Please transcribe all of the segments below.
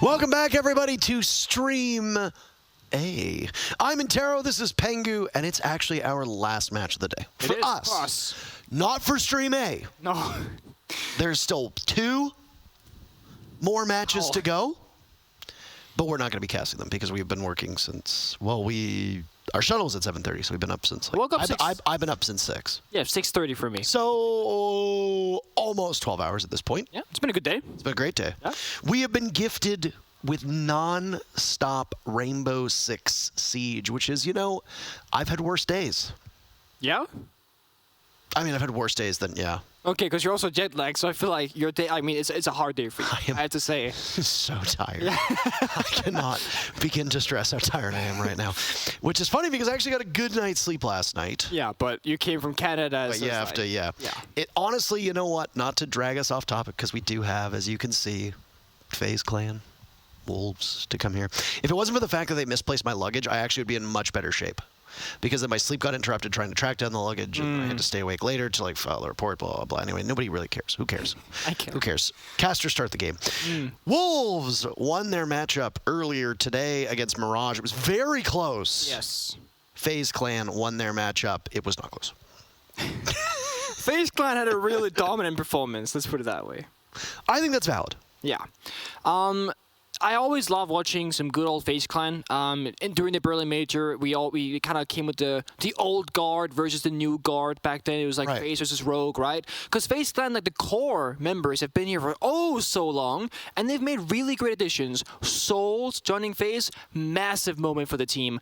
Welcome back, everybody, to Stream A. I'm Intero, this is Pengu, and it's actually our last match of the day. For us. Not for Stream A. No. There's still 2 more matches to go, but we're not going to be casting them because we've been working since, well, our shuttle was at 7:30, so we've been up since, like, woke up I've been up since 6. Yeah, 6:30 for me. So, almost 12 hours at this point. Yeah, it's been a good day. It's been a great day. Yeah. We have been gifted with non-stop Rainbow Six Siege, which is, I've had worse days. Yeah? I mean, I've had worse days than, yeah. Okay, because you're also jet lagged, so I feel like your day, it's a hard day for you, I have to say. So tired. Yeah. I cannot begin to stress how tired I am right now. Which is funny because I actually got a good night's sleep last night. Yeah, but you came from Canada. But you have to, yeah. It honestly, you know what? Not to drag us off topic, because we do have, as you can see, FaZe Clan, Wolves to come here. If it wasn't for the fact that they misplaced my luggage, I actually would be in much better shape. Because then my sleep got interrupted trying to track down the luggage, and I had to stay awake later to file a report, blah, blah, blah. Anyway, nobody really cares. Who cares? I care. Who cares? Casters start the game. Wolves won their matchup earlier today against Mirage. It was very close. Yes. FaZe Clan won their matchup. It was not close. FaZe Clan had a really dominant performance, let's put it that way. I think that's valid. Yeah. I always love watching some good old FaZe Clan. And during the Berlin Major, we kind of came with the old guard versus the new guard. Back then, it was like FaZe versus Rogue, right? Because FaZe Clan, like the core members, have been here for so long, and they've made really great additions. Souls joining FaZe, massive moment for the team.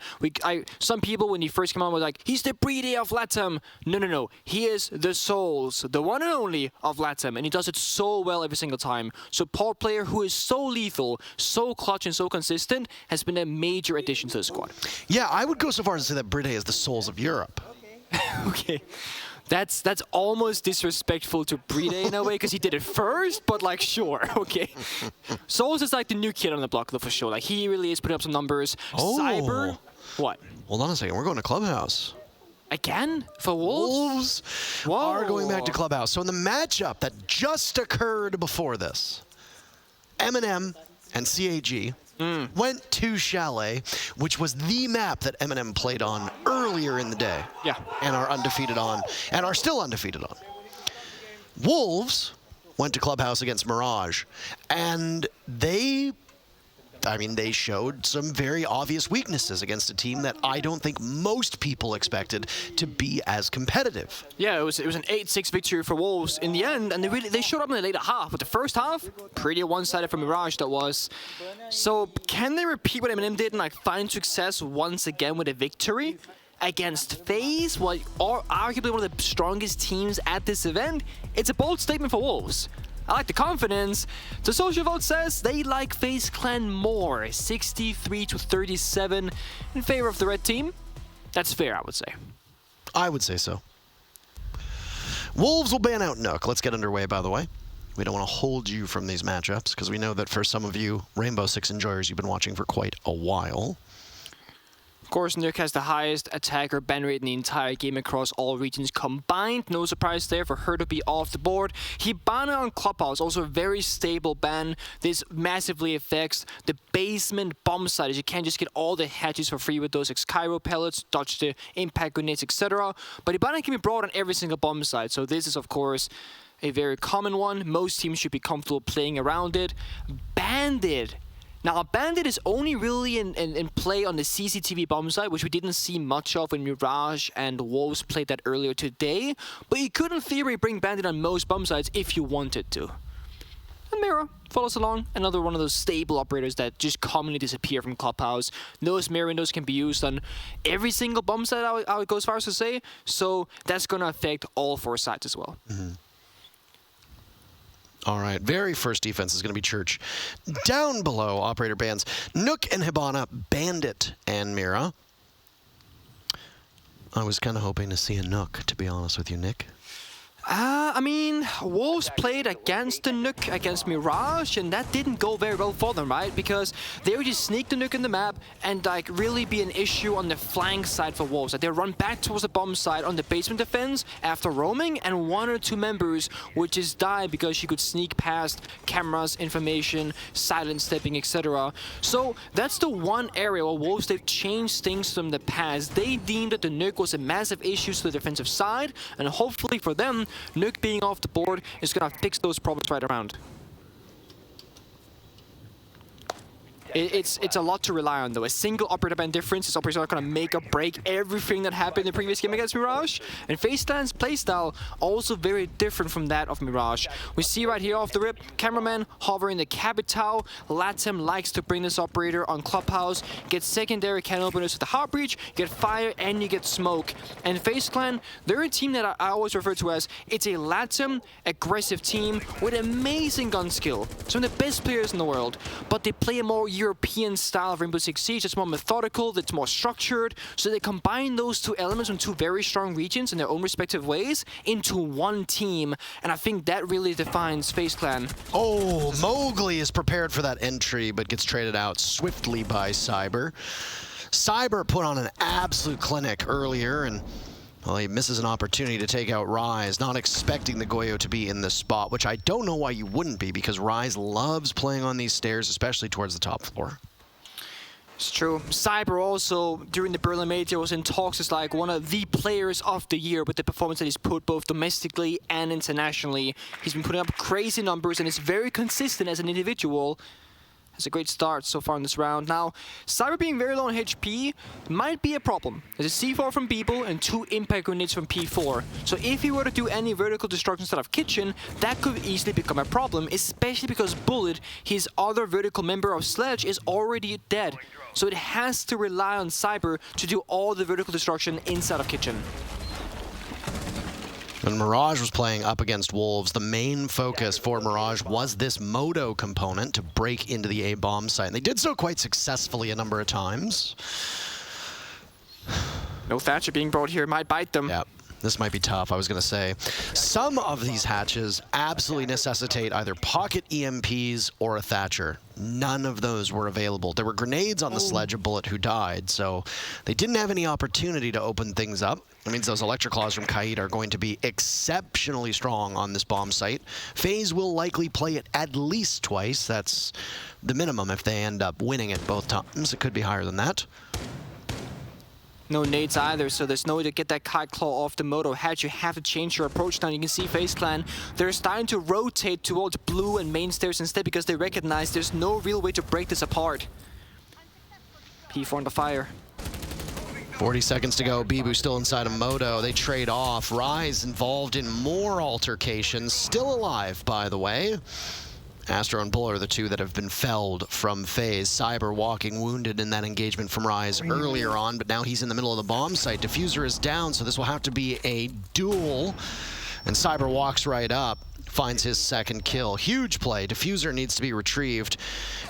Some people, when he first came on, were like, he's the Brede of LATAM. No. He is the Souls, the one and only of LATAM, and he does it so well every single time. Support player who is so lethal, so clutch and so consistent, has been a major addition to the squad. Yeah, I would go so far as to say that Brede is the Souls of Europe. Okay. That's almost disrespectful to Brede in a way, because he did it first, but like, sure, okay. Souls is like the new kid on the block, though, for sure. Like, he really is putting up some numbers. Oh. Cyber, what? Hold on a second, we're going to Clubhouse. Again? For Wolves? Wolves are going back to Clubhouse. So in the matchup that just occurred before this, Eminem and CAG went to Chalet, which was the map that Eminem played on earlier in the day. Yeah. And are undefeated on, and are still undefeated on. Wolves went to Clubhouse against Mirage, and they showed some very obvious weaknesses against a team that I don't think most people expected to be as competitive. Yeah, it was an 8-6 victory for Wolves in the end, and they showed up in the later half. But the first half, pretty one-sided for Mirage that was. So can they repeat what Eminem did and find success once again with a victory against FaZe, are arguably one of the strongest teams at this event? It's a bold statement for Wolves. I like the confidence. The social vote says they like FaZe Clan more, 63-37 in favor of the red team. That's fair, I would say. I would say so. Wolves will ban out Nook. Let's get underway, by the way. We don't want to hold you from these matchups, because we know that for some of you Rainbow Six enjoyers, you've been watching for quite a while. Of course, Nook has the highest attacker ban rate in the entire game across all regions combined. No surprise there for her to be off the board. Hibana on Clubhouse, also a very stable ban. This massively affects the basement bomb site, as you can't just get all the hatches for free with those X-Cairo pellets, dodge the impact grenades, etc. But Hibana can be brought on every single bomb site, so this is, of course, a very common one. Most teams should be comfortable playing around it. Bandit. Now, Bandit is only really in play on the CCTV bomb site, which we didn't see much of when Mirage and Wolves played that earlier today. But you could, in theory, bring Bandit on most bomb sites if you wanted to. And Mira follows along, another one of those stable operators that just commonly disappear from Clubhouse. Those mirror windows can be used on every single bomb site, I would go as far as to say. So that's going to affect all 4 sites as well. All right, very first defense is going to be Church. Down below, operator bans Nook and Hibana, Bandit and Mira. I was kind of hoping to see a Nook, to be honest with you, Nick. I mean, Wolves played against the Nuke, against Mirage, and that didn't go very well for them, right? Because they would just sneak the Nuke in the map and like really be an issue on the flank side for Wolves. Like, they run back towards the bomb side on the basement defense after roaming, and 1 or 2 members would just die because you could sneak past cameras, information, silent stepping, etc. So that's the one area where Wolves, they've changed things from the past. They deemed that the Nuke was a massive issue to the defensive side, and hopefully for them, Nuke being off the board is going to fix those problems right around. It's a lot to rely on, though. A single operator ban difference is obviously not going to make or break everything that happened in the previous game against Mirage. And FaZe Clan's playstyle also very different from that of Mirage. We see right here off the rip, cameraman hovering the Capital. Latem likes to bring this operator on Clubhouse, get secondary cannon openers with the Heart Breach, get fire, and you get smoke. And FaZe Clan, they're a team that I always refer to as, it's a Latem aggressive team with amazing gun skill. Some of the best players in the world, but they play a more European style of Rainbow Six Siege that's more methodical, that's more structured. So they combine those two elements from two very strong regions in their own respective ways into one team. And I think that really defines FaZe Clan. Oh, Mowgli is prepared for that entry, but gets traded out swiftly by Cyber. Cyber put on an absolute clinic earlier, and well, he misses an opportunity to take out Rise, not expecting the Goyo to be in this spot, which I don't know why you wouldn't be, because Rise loves playing on these stairs, especially towards the top floor. It's true. Cyber also, during the Berlin Major, was in talks as like one of the players of the year with the performance that he's put both domestically and internationally. He's been putting up crazy numbers and is very consistent as an individual. Has a great start so far in this round. Now, Cyber being very low on HP might be a problem. There's a C4 from People and 2 impact grenades from P4. So if he were to do any vertical destruction instead of Kitchen, that could easily become a problem, especially because Bullet, his other vertical member of Sledge, is already dead. So it has to rely on Cyber to do all the vertical destruction inside of Kitchen. When Mirage was playing up against Wolves, the main focus for Mirage was this Moto component to break into the A bomb site. And they did so quite successfully a number of times. No Thatcher being brought here might bite them. Yeah, this might be tough, I was going to say. Some of these hatches absolutely necessitate either pocket EMPs or a Thatcher. None of those were available. There were grenades on the Sledge of Bullet who died, so they didn't have any opportunity to open things up. That means those Electric Claws from Kaid are going to be exceptionally strong on this bomb site. FaZe will likely play it at least twice. That's the minimum if they end up winning it both times. It could be higher than that. No nades either, so there's no way to get that Kite Claw off the Moto hatch. You have to change your approach now. You can see FaZe Clan, they're starting to rotate towards blue and main stairs instead because they recognize there's no real way to break this apart. P4 on the fire. 40 seconds to go. Bibu still inside of Moto. They trade off. Rise involved in more altercations. Still alive, by the way. Astro and Bull are the two that have been felled from FaZe. Cyber walking wounded in that engagement from Rise earlier on, but now he's in the middle of the bomb site. Diffuser is down, so this will have to be a duel. And Cyber walks right up, finds his second kill. Huge play. Diffuser needs to be retrieved.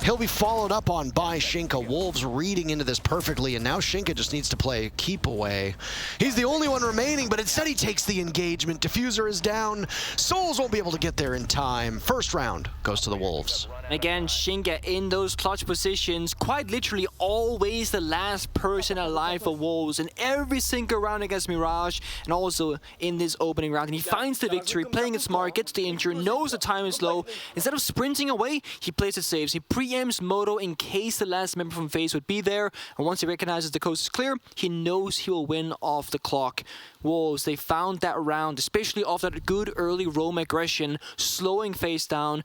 He'll be followed up on by Shinka. Wolves reading into this perfectly, and now Shinka just needs to play keep away. He's the only one remaining, but instead he takes the engagement. Diffuser is down. Souls won't be able to get there in time. First round goes to the Wolves. Again, Shinka in those clutch positions, quite literally always the last person alive for Wolves in every single round against Mirage, and also in this opening round. And he finds the victory, playing it smart, gets the injury, knows the time is low. Instead of sprinting away, he plays it safe. He preempts Moto in case the last member from FaZe would be there, and once he recognizes the coast is clear, he knows he will win off the clock. Wolves, they found that round, especially off that good early roam aggression, slowing FaZe down,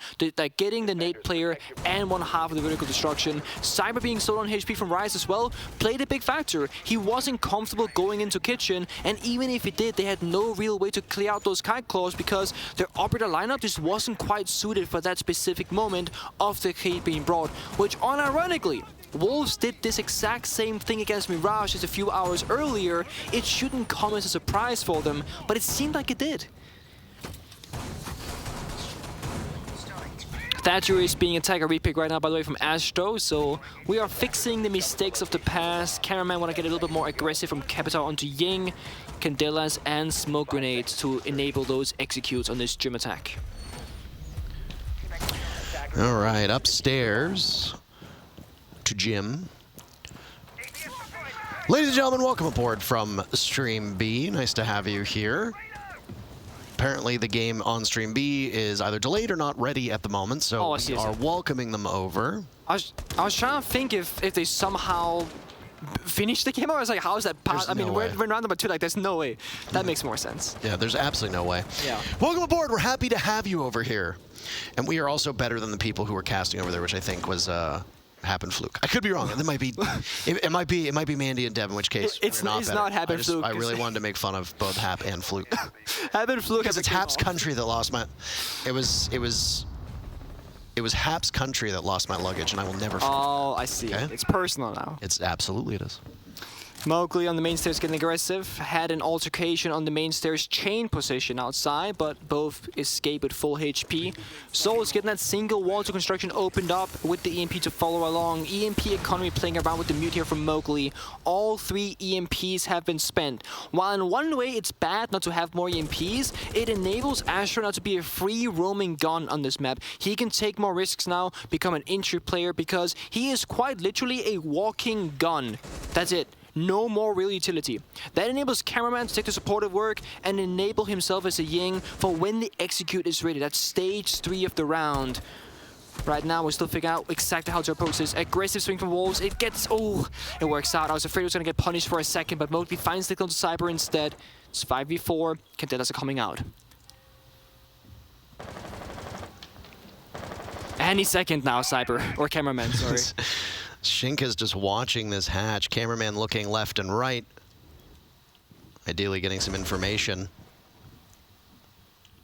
getting the nade player and one half of the vertical destruction. Cyber being sold on HP from Rise as well played a big factor. He wasn't comfortable going into Kitchen, and even if he did, they had no real way to clear out those Kite Claws because their operator lineup just wasn't quite suited for that specific moment of the Kate being brought, which unironically, Wolves did this exact same thing against Mirage just a few hours earlier. It shouldn't come as a surprise for them, but it seemed like it did. Thatcher is being attacker repick right now, by the way, from Astro. So we are fixing the mistakes of the past. Cameraman want to get a little bit more aggressive from Capital onto Ying, Candelas, and Smoke Grenades to enable those executes on this gym attack. All right, upstairs to Jim. Ladies and gentlemen, welcome aboard from Stream B. Nice to have you here. Apparently the game on Stream B is either delayed or not ready at the moment, so we are welcoming them over. I was trying to think if they somehow finished the game. I was like, how is that possible? I mean, we're in round number 2, like, there's no way. That makes more sense. Yeah, there's absolutely no way. Yeah. Welcome aboard. We're happy to have you over here. And we are also better than the people who were casting over there, which I think was Happen Fluke. I could be wrong. It might be, it might be Mandy and Dev, in which case it's not Happen Fluke. I really wanted to make fun of both Hap and Fluke. Happen Fluke. Because it's Hap's country that lost my. It was Hap's country that lost my luggage, and I will never. Oh, I see. Okay? It's personal now. It's absolutely it is. Mowgli on the main stairs getting aggressive. Had an altercation on the main stairs chain position outside, but both escape with full HP. Soul is getting that single wall to construction opened up with the EMP to follow along. EMP economy playing around with the mute here from Mowgli. All 3 EMPs have been spent. While in one way it's bad not to have more EMPs, it enables Astro now to be a free roaming gun on this map. He can take more risks now, become an injured player, because he is quite literally a walking gun. That's it. No more real utility. That enables Cameraman to take the supportive work and enable himself as a Ying for when the execute is ready. That's stage 3 of the round. Right now, we're still figuring out exactly how to approach this. Aggressive swing from Wolves. It gets... Oh, it works out. I was afraid it was going to get punished for a second, but Mowgli finds the kill to Cyber instead. It's 5v4. Candelas are coming out. Any second now, Cyber. Or Cameraman, sorry. Shinka's just watching this hatch. Cameraman looking left and right. Ideally getting some information.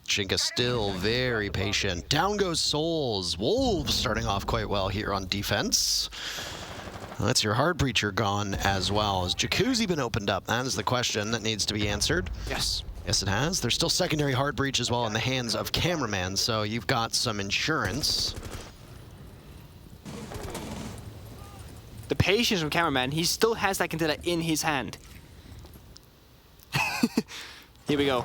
Shinka still very patient. Down goes Souls. Wolves starting off quite well here on defense. That's your hard breacher gone as well. Has Jacuzzi been opened up? That is the question that needs to be answered. Yes. Yes, it has. There's still secondary hard breach as well in the hands of Cameraman, so you've got some insurance. The patience from Cameraman, he still has that Candela in his hand. Here we go.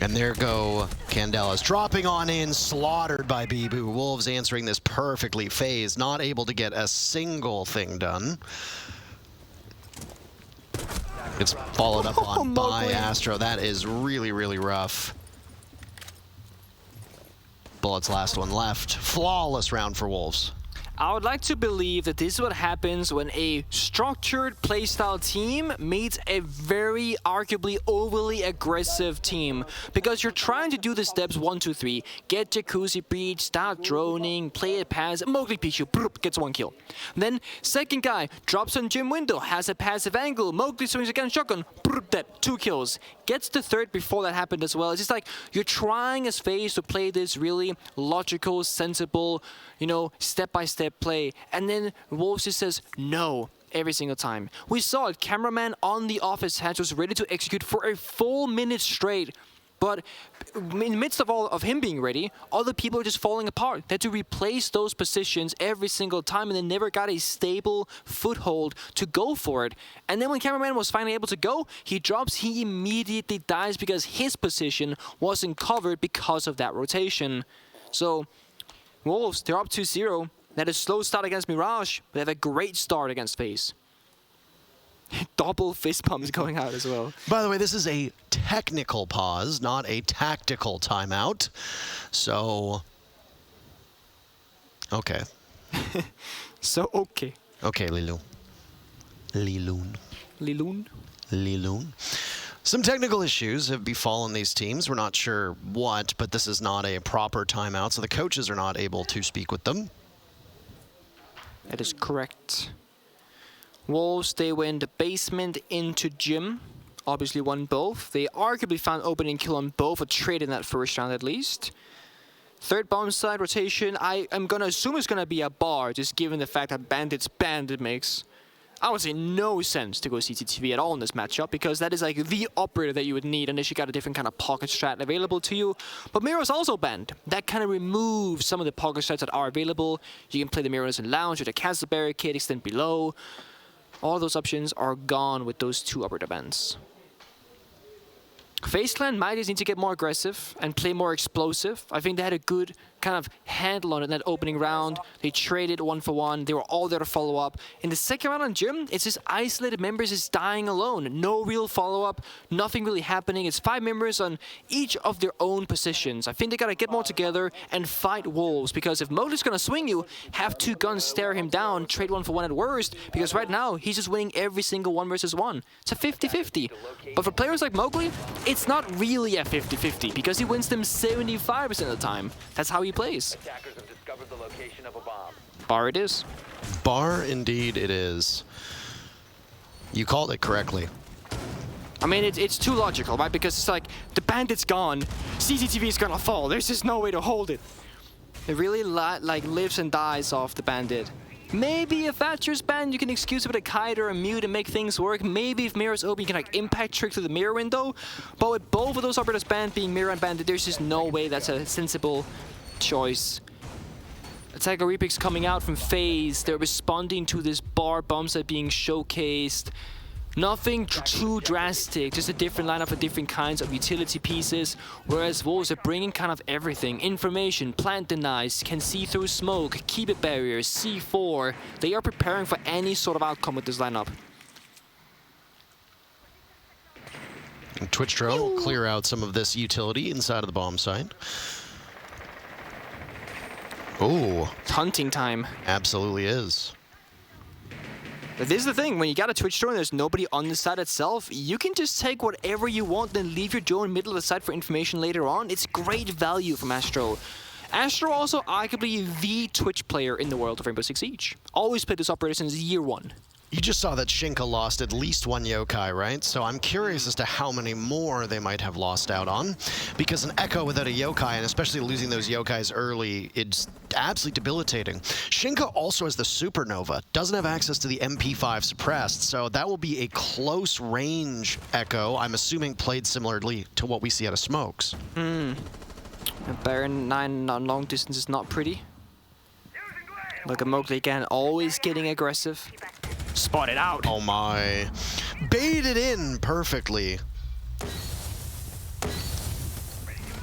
And there go Candelas. Dropping on in, slaughtered by Bibu. Wolves answering this perfectly. FaZe not able to get a single thing done. It's followed up on by Astro. That is really, really rough. Bullets last one left. Flawless round for Wolves. I would like to believe that this is what happens when a structured playstyle team meets a very arguably overly aggressive team. Because you're trying to do the steps 1, 2, 3. Get Jacuzzi breach, start droning, play it passive. Mowgli Pichu, gets 1 kill. Then second guy drops on gym window, has a passive angle. Mowgli swings again, shotgun, dead, 2 kills. Gets the third before that happened as well. It's just like you're trying as FaZe to play this really logical, sensible, you know, step-by-step play, and then Wolves just says no every single time. We saw it. Cameraman on the office hatch was ready to execute for a full minute straight, but in the midst of all of him being ready, other people are just falling apart. They had to replace those positions every single time, and they never got a stable foothold to go for it. And then when Cameraman was finally able to go, he drops, he immediately dies because his position wasn't covered because of that rotation. So Wolves, they're up 2-0. They had a slow start against Mirage, but they have a great start against FaZe. Double fist pumps going out as well. By the way, this is a technical pause, not a tactical timeout. So, okay. So, okay. Okay, Lilu. Liloon. Liloon? Liloon. Some technical issues have befallen these teams. We're not sure what, but this is not a proper timeout, so the coaches are not able to speak with them. That is correct. Wolves, they went the basement into gym. Obviously won both. They arguably found opening kill on both, a trade in that first round at least. Third bomb side rotation, I am going to assume it's going to be a bar, just given the fact that Bandit makes. I would say no sense to go CCTV at all in this matchup, because that is like the operator that you would need unless you got a different kind of pocket strat available to you. But Mirror's also banned. That kind of removes some of the pocket strats that are available. You can play the Mirrors in Lounge or the Castle Barricade, extend below. All those options are gone with those two operator bans. FaZe Clan might just need to get more aggressive and play more explosive. I think they had a good kind of handle on it in that opening round. They traded 1-for-1. They were all there to follow up. In the second round on Gym, it's just isolated members just dying alone. No real follow-up. Nothing really happening. It's 5 members on each of their own positions. I think they got to get more together and fight Wolves, because if Mowgli's going to swing you, have 2 guns stare him down, trade 1-for-1 at worst, because right now he's just winning every single 1 versus 1. It's a 50-50. But for players like Mowgli, it's not really a 50-50, because he wins them 75% of the time. That's how he plays. Attackers have discovered the location of a bomb. Bar it is. Bar indeed it is. You called it correctly. I mean, it's too logical, right? Because it's like, the bandit's gone, CCTV is gonna fall. There's just no way to hold it. It really like lives and dies off the bandit. Maybe if Thatcher's banned, you can excuse it with a kite or a mute and make things work. Maybe if Mirror's open, you can like impact trick through the mirror window. But with both of those operators banned, being Mirror and Bandit, there's just no way that's a sensible choice. Attacker Repix coming out from FaZe. They're responding to this bar bombs that are being showcased. Nothing too drastic, just a different lineup of different kinds of utility pieces, whereas Wolves are bringing kind of everything. Information, plant denies, can see through smoke, keep it barriers, C4. They are preparing for any sort of outcome with this lineup. And Twitch drone will clear out some of this utility inside of the bomb site. Oh, Hunting time. absolutely is. But this is the thing, when you got a Twitch drone, there's nobody on the site itself, you can just take whatever you want, then leave your drone in the middle of the site for information later on. It's great value from Astro. Astro also arguably the Twitch player in the world of Rainbow Six Siege. Always played this operator since year 1. You just saw that Shinka lost at least 1 yokai, right? So I'm curious as to how many more they might have lost out on. Because an Echo without a yokai, and especially losing those yokais early, it's absolutely debilitating. Shinka also has the Supernova, doesn't have access to the MP5 suppressed, so that will be a close range Echo, I'm assuming played similarly to what we see out of Smokes. A Baron 9 on long distance is not pretty. Look at Mowgli again, always getting aggressive. Spot it out. Oh my. Baited in perfectly.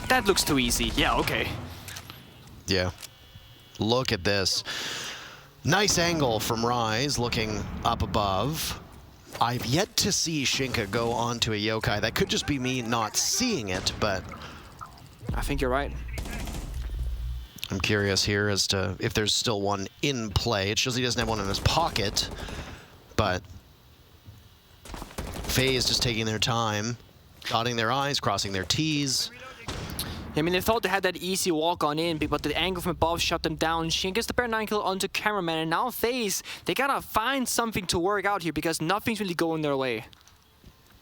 That looks too easy. Yeah, okay. Yeah. Look at this. Nice angle from Rise, looking up above. I've yet to see Shinka go onto a yokai. That could just be me not seeing it, but I think you're right. I'm curious here as to if there's still one in play. It shows he doesn't have one in his pocket, but FaZe just taking their time, dotting their I's, crossing their T's. I mean, they thought they had that easy walk on in, but the angle from above shut them down. Shin gets the Baron 9 kill onto Cameraman, and now FaZe, they gotta find something to work out here because nothing's really going their way.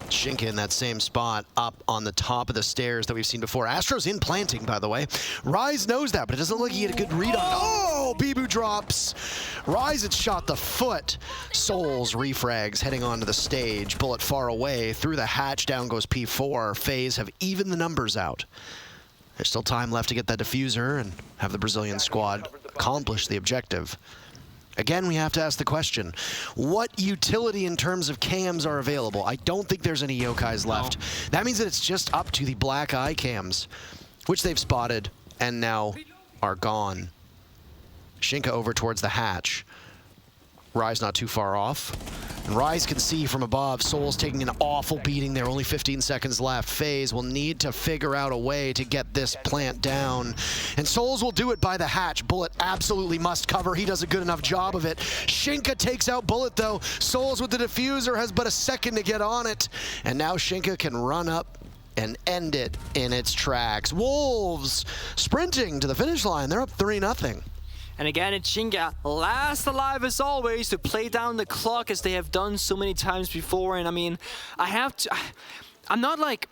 Shinka in that same spot up on the top of the stairs that we've seen before. Astro's in planting, by the way. Rise knows that, but it doesn't look like he had a good read on it. Oh, Bibu drops. Rise had shot the foot. Souls refrags heading onto the stage. Bullet far away. Through the hatch, down goes P4. FaZe have evened the numbers out. There's still time left to get that diffuser and have the Brazilian squad accomplish the objective. Again, we have to ask the question, what utility in terms of cams are available? I don't think there's any yokais left. No. That means that it's just up to the black eye cams, which they've spotted and now are gone. Shinka over towards the hatch. Rise not too far off. And Rise can see from above, Soul's taking an awful beating there, only 15 seconds left. FaZe will need to figure out a way to get this plant down. And Souls will do it by the hatch. Bullet absolutely must cover. He does a good enough job of it. Shinka takes out Bullet though. Souls with the diffuser has but a second to get on it. And now Shinka can run up and end it in its tracks. Wolves sprinting to the finish line. They're up 3-0. And again, it's Shinka, last alive as always, to play down the clock as they have done so many times before. And I mean, I'm not like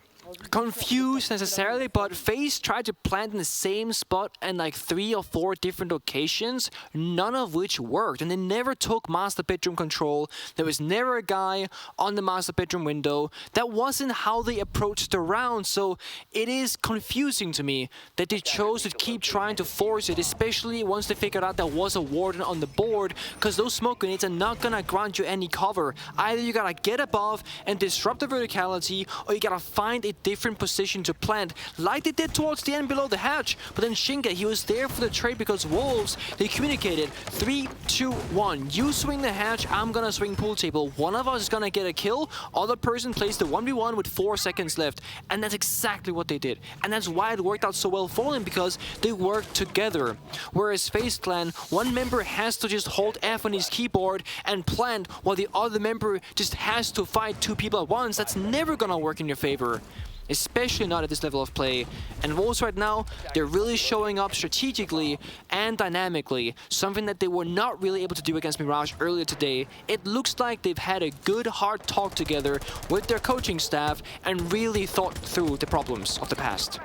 confused necessarily, but FaZe tried to plant in the same spot in like 3 or 4 different locations, none of which worked, and they never took master bedroom control. There was never a guy on the master bedroom window. That wasn't how they approached the round, so it is confusing to me that they chose to keep trying to force it, especially once they figured out there was a warden on the board, because those smoke grenades are not gonna grant you any cover. Either you gotta get above and disrupt the verticality, or you gotta find a different position to plant, like they did towards the end below the hatch. But then Shinka, he was there for the trade because Wolves, they communicated 3, 2, 1. You swing the hatch, I'm gonna swing pool table. One of us is gonna get a kill, other person plays the 1v1 with 4 seconds left. And that's exactly what they did. And that's why it worked out so well for them, because they worked together. Whereas FaZe Clan, one member has to just hold F on his keyboard and plant, while the other member just has to fight 2 people at once. That's never gonna work in your favor, especially not at this level of play. And Wolves right now, they're really showing up strategically and dynamically, something that they were not really able to do against Mirage earlier today. It looks like they've had a good hard talk together with their coaching staff and really thought through the problems of the past.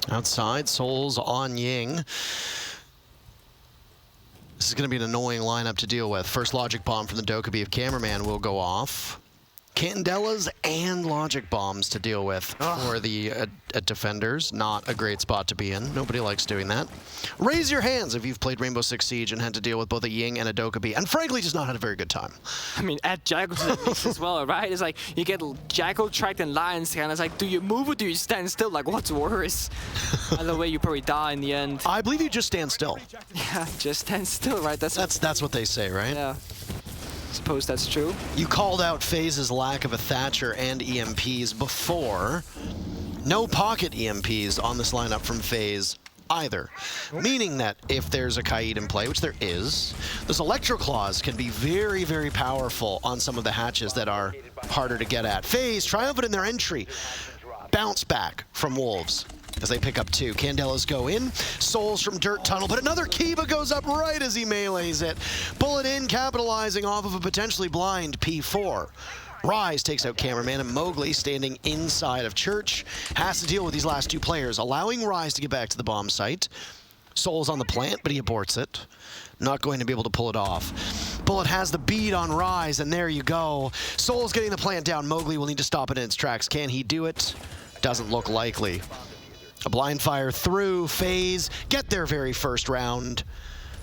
Outside, Souls on Ying. This is going to be an annoying lineup to deal with. First logic bomb from the Dokkaebi of Cameraman will go off. Candelas and logic bombs to deal with for the defenders. Not a great spot to be in. Nobody likes doing that. Raise your hands if you've played Rainbow Six Siege and had to deal with both a Ying and a Dokkaebi, and frankly just not had a very good time. I mean, add Jackal to the mix as well, right? It's like you get Jackal tracked and Lions, and it's like, do you move or do you stand still? Like, what's worse? Either way, you probably die in the end. I believe you just stand still. Yeah, just stand still, right? That's what they say, right? Yeah. Suppose that's true. You called out FaZe's lack of a Thatcher and EMPs before. No pocket EMPs on this lineup from FaZe either. Meaning that if there's a Kaid in play, which there is, those Electro Claws can be very, very powerful on some of the hatches that are harder to get at. FaZe triumphant in their entry. Bounce back from Wolves as they pick up 2. Candelas go in, Souls from Dirt Tunnel, but another Kiba goes up right as he melees it. Bullet in, capitalizing off of a potentially blind P4. Rise takes out Cameraman, and Mowgli, standing inside of Church, has to deal with these last 2 players, allowing Rise to get back to the bomb site. Souls on the plant, but he aborts it. Not going to be able to pull it off. Bullet has the bead on Rise, and there you go. Souls getting the plant down. Mowgli will need to stop it in its tracks. Can he do it? Doesn't look likely. A blind fire through. FaZe get their very first round.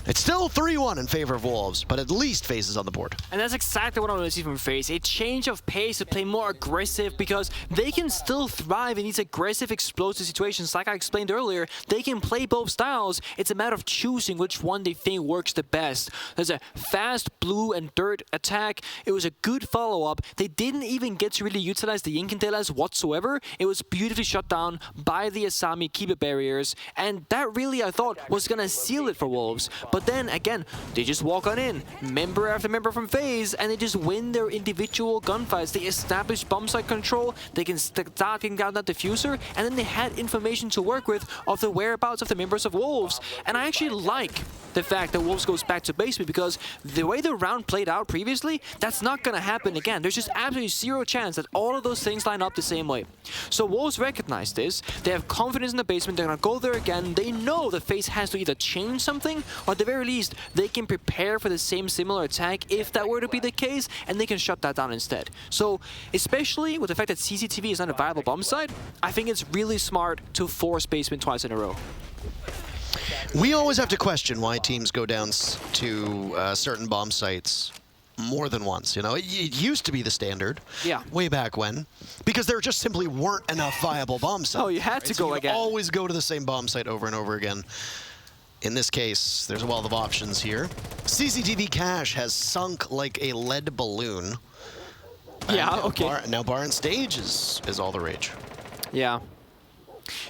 It's still 3-1 in favor of Wolves, but at least FaZe is on the board. And that's exactly what I want to see from FaZe. A change of pace to play more aggressive, because they can still thrive in these aggressive, explosive situations. Like I explained earlier, they can play both styles. It's a matter of choosing which one they think works the best. There's a fast blue and dirt attack. It was a good follow-up. They didn't even get to really utilize the Incantelas whatsoever. It was beautifully shut down by the Asami keeper barriers, and that really, I thought, was going to seal it for Wolves. But then, again, they just walk on in, member after member from FaZe, and they just win their individual gunfights. They establish bomb site control, they can start taking down that diffuser, and then they had information to work with of the whereabouts of the members of Wolves. And I actually like the fact that Wolves goes back to basement, because the way the round played out previously, that's not going to happen again. There's just absolutely zero chance that all of those things line up the same way. So Wolves recognize this, they have confidence in the basement, they're going to go there again. They know that FaZe has to either change something, or at the very least, they can prepare for the same similar attack if that were to be the case, and they can shut that down instead. So, especially with the fact that CCTV is not a viable bomb site, I think it's really smart to force basement twice in a row. We always have to question why teams go down to certain bomb sites more than once. You know, it used to be the standard, way back when, because there just simply weren't enough viable bomb sites. Oh, you had to go again. Always go to the same bomb site over and over again. In this case, there's a wealth of options here. CCTV cache has sunk like a lead balloon. Yeah, okay. Now bar and stage is all the rage. Yeah.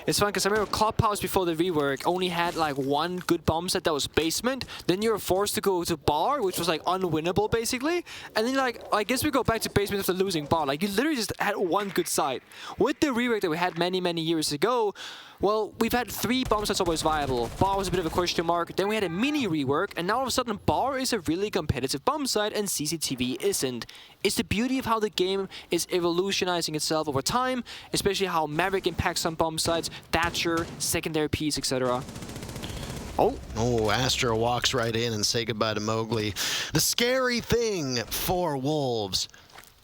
It's fun because I remember Clubhouse before the rework only had like one good bomb set that was basement. Then you were forced to go to bar, which was like unwinnable basically. And then like, I guess we go back to basement after losing bar. Like you literally just had one good site. With the rework that we had many years ago, well, we've had 3 bomb sets always viable. Bar was a bit of a question mark. Then we had a mini rework, and now all of a sudden bar is a really competitive bomb site and CCTV isn't. It's the beauty of how the game is evolutionizing itself over time, especially how Maverick impacts some bomb sites, Thatcher, secondary piece, etc. Oh, Astro walks right in and say goodbye to Mowgli. The scary thing for Wolves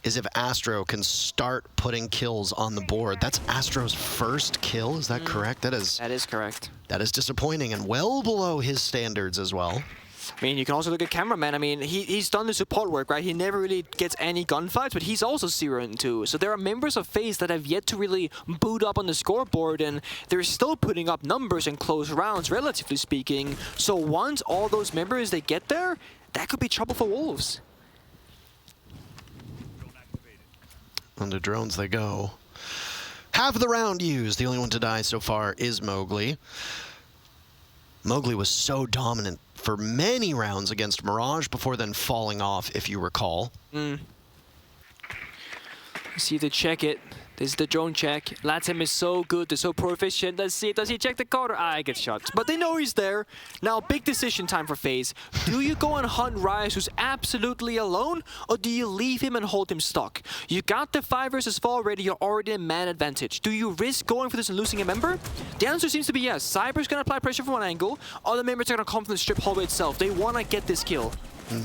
is if Astro can start putting kills on the board. That's Astro's first kill, is that correct? That is correct. That is disappointing and well below his standards as well. I mean, you can also look at Cameraman. I mean, he's done the support work, right? He never really gets any gunfights, but he's also 0-2. So there are members of FaZe that have yet to really boot up on the scoreboard, and they're still putting up numbers in close rounds, relatively speaking. So once all those members, they get there, that could be trouble for Wolves. Under drones they go. Half of the round used. The only one to die so far is Mowgli. Mowgli was so dominant for many rounds against Mirage before then falling off, if you recall. See if they check it. This is the drone check. Latim is so good, they're so proficient. Let's see, does he check the corner? I get shot. But they know he's there. Now, big decision time for FaZe. Do you go and hunt Ryze, who's absolutely alone, or do you leave him and hold him stuck? You got the 5 versus 4 already, you're already in man advantage. Do you risk going for this and losing a member? The answer seems to be yes. Cyber's gonna apply pressure from one angle. Other members are gonna come from the strip hallway itself. They wanna get this kill.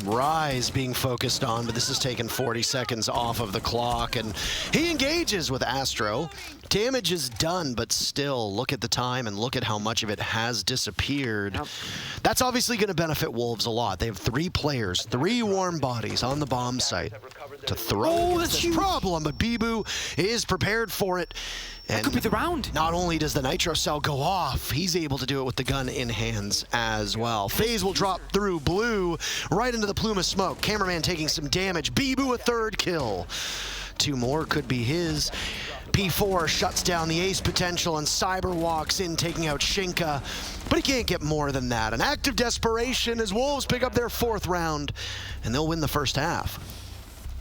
Ryze being focused on, but this has taken 40 seconds off of the clock, and he engages with Astro. Damage is done, but still, look at the time and look at how much of it has disappeared. Yep. That's obviously going to benefit Wolves a lot. They have 3 players, 3 warm bodies on the bomb site to throw against this problem, but Bibu is prepared for it. And that could be the round. Not only does the nitro cell go off, he's able to do it with the gun in hands as well. FaZe will drop through blue right into the plume of smoke. Cameraman taking some damage. Bibu a 3rd kill. 2 more could be his. P4 shuts down the ace potential, and Cyber walks in, taking out Shinka. But he can't get more than that. An act of desperation as Wolves pick up their 4th round, and they'll win the first half.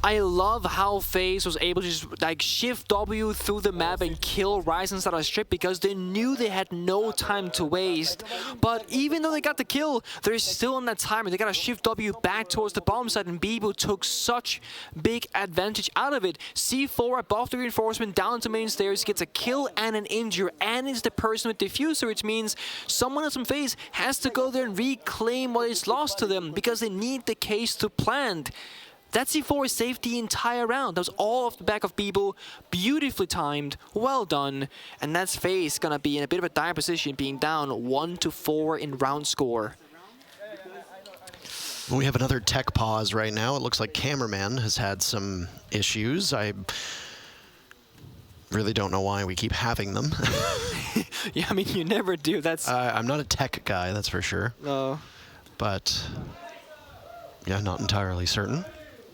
I love how FaZe was able to just like shift W through the map and kill Ryze inside of strip because they knew they had no time to waste. But even though they got the kill, they're still on that timer. They got to shift W back towards the bomb site, and Bibu took such big advantage out of it. C4 above the reinforcement, down to main stairs, gets a kill and an injure, and is the person with diffuser, which means someone else from FaZe has to go there and reclaim what is lost to them because they need the case to plant. That C4 saved the entire round. That was all off the back of Bibu. Beautifully timed. Well done. And that's FaZe gonna be in a bit of a dire position, being down 1-4 in round score. We have another tech pause right now. It looks like Cameraman has had some issues. I really don't know why we keep having them. Yeah, I mean, you never do. That's... I'm not a tech guy, that's for sure. No. But, yeah, not entirely certain.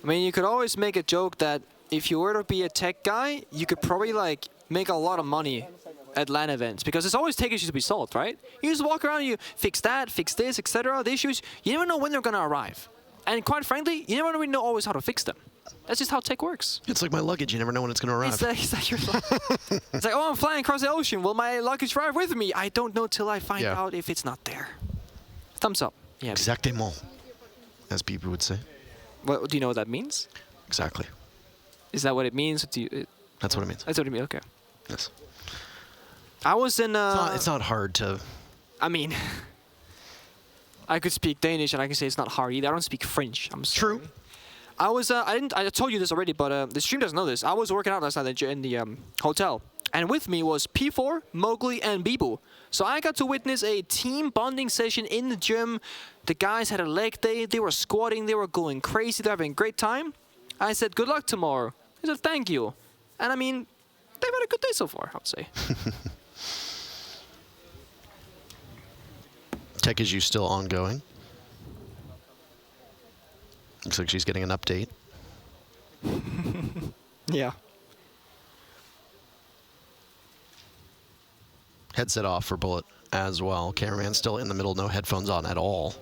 I mean, you could always make a joke that if you were to be a tech guy, you could probably, like, make a lot of money at LAN events, because there's always tech issues to be solved, right? You just walk around and you fix that, fix this, etc. The issues, you never know when they're gonna arrive. And quite frankly, you never really know always how to fix them. That's just how tech works. It's like my luggage, you never know when it's gonna arrive. It's like your it's like, oh, I'm flying across the ocean. Will my luggage arrive with me? I don't know till I find out if it's not there. Thumbs up. Yeah. Exactement, as people would say. What, do you know what that means? Exactly. Is that what it means? That's what it means. That's what it means, okay. Yes. I was in... It's not hard to... I mean, I could speak Danish and I can say it's not hard either. I don't speak French. I'm sorry. True. I was... I told you this already, but the stream doesn't know this. I was working out last night in the hotel. And with me was P4, Mowgli, and Bibu. So I got to witness a team bonding session in the gym. The guys had a leg day. They were squatting. They were going crazy. They were having a great time. I said, good luck tomorrow. He said, thank you. And I mean, they've had a good day so far, I would say. Tech is you still ongoing. Looks like she's getting an update. Yeah. headset off for Bullet as well. Cameraman still in the middle, no headphones on at all.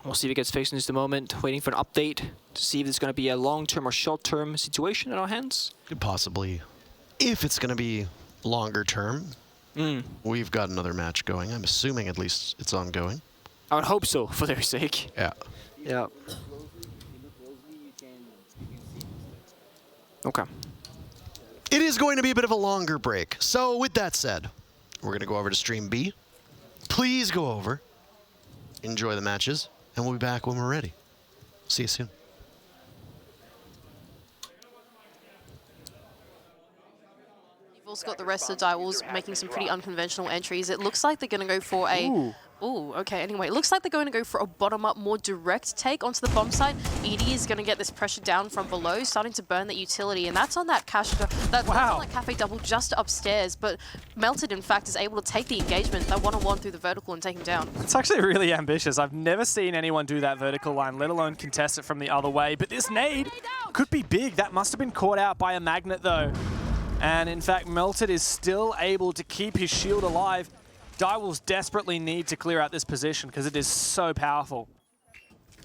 We'll see if it gets fixed in just a moment. Waiting for an update to see if it's going to be a long-term or short-term situation in our hands. Could possibly, if it's going to be longer term, we've got another match going. I'm assuming at least it's ongoing. I would hope so, for their sake. Yeah. Yeah. Okay. It is going to be a bit of a longer break. So with that said, we're going to go over to stream B. Please go over, enjoy the matches, and we'll be back when we're ready. See you soon. You've also got the rest of the Direwolves making some pretty unconventional entries. It looks like they're going to go for a... Ooh, okay, anyway. It looks like they're going to go for a bottom-up, more direct take onto the bomb site. Edie is going to get this pressure down from below, starting to burn that utility, and that's on that cache... That's on that cafe double just upstairs, but Melted, in fact, is able to take the engagement, that one-on-one through the vertical and take him down. It's actually really ambitious. I've never seen anyone do that vertical line, let alone contest it from the other way, but this nade could be big. That must have been caught out by a magnet, though. And in fact, Melted is still able to keep his shield alive. Direwolves desperately need to clear out this position because it is so powerful.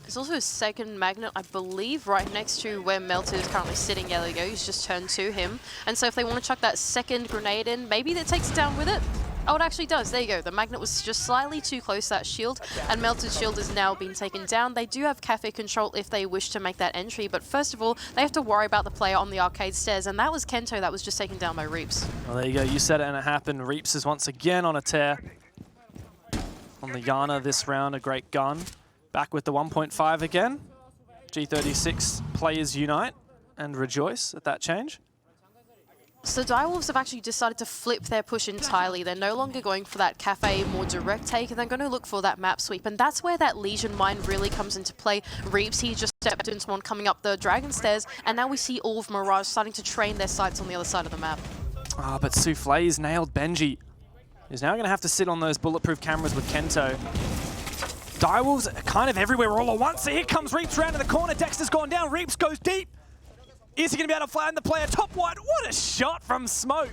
There's also a second magnet, I believe, right next to where Melted is currently sitting. Yeah, there you go. He's just turned to him. And so if they want to chuck that second grenade in, maybe that takes it down with it. Oh, it actually does. There you go. The magnet was just slightly too close to that shield, and Melted's shield has now been taken down. They do have cafe control if they wish to make that entry, but first of all, they have to worry about the player on the arcade stairs, and that was Kento that was just taken down by Reaps. Well, there you go. You said it and it happened. Reaps is once again on a tear. On the Yana this round, a great gun. Back with the 1.5 again. G36 players unite and rejoice at that change. So Direwolves have actually decided to flip their push entirely. They're no longer going for that cafe, more direct take, and they're going to look for that map sweep. And that's where that Legion mine really comes into play. Reaps, he just stepped into one coming up the Dragon Stairs, and now we see all of Mirage starting to train their sights on the other side of the map. Ah, but Souffle's nailed Benji. He's now going to have to sit on those bulletproof cameras with Kento. Direwolves are kind of everywhere all at once. So here comes Reaps round to the corner. Dexter's gone down. Reaps goes deep. Is he going to be able to find the player top wide? What a shot from Smoke.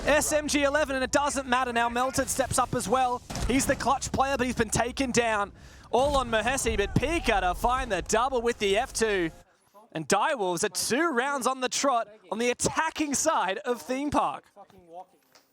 SMG 11, and it doesn't matter now. Melted steps up as well. He's the clutch player, but he's been taken down. All on Mahesi, but Pika to find the double with the F2. And Direwolves are 2 rounds on the trot on the attacking side of Theme Park.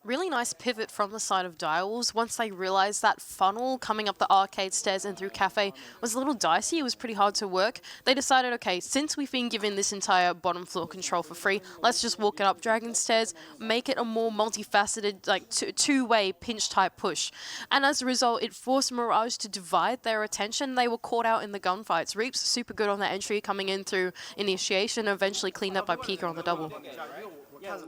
Really nice pivot from the side of Direwolves. Once they realized that funnel coming up the arcade stairs and through cafe was a little dicey, it was pretty hard to work, they decided, okay, since we've been given this entire bottom floor control for free, let's just walk it up Dragon Stairs, make it a more multifaceted, like two-way pinch type push. And as a result, it forced Mirage to divide their attention. They were caught out in the gunfights. Reaps super good on that entry, coming in through initiation, eventually cleaned up by Pika on the double.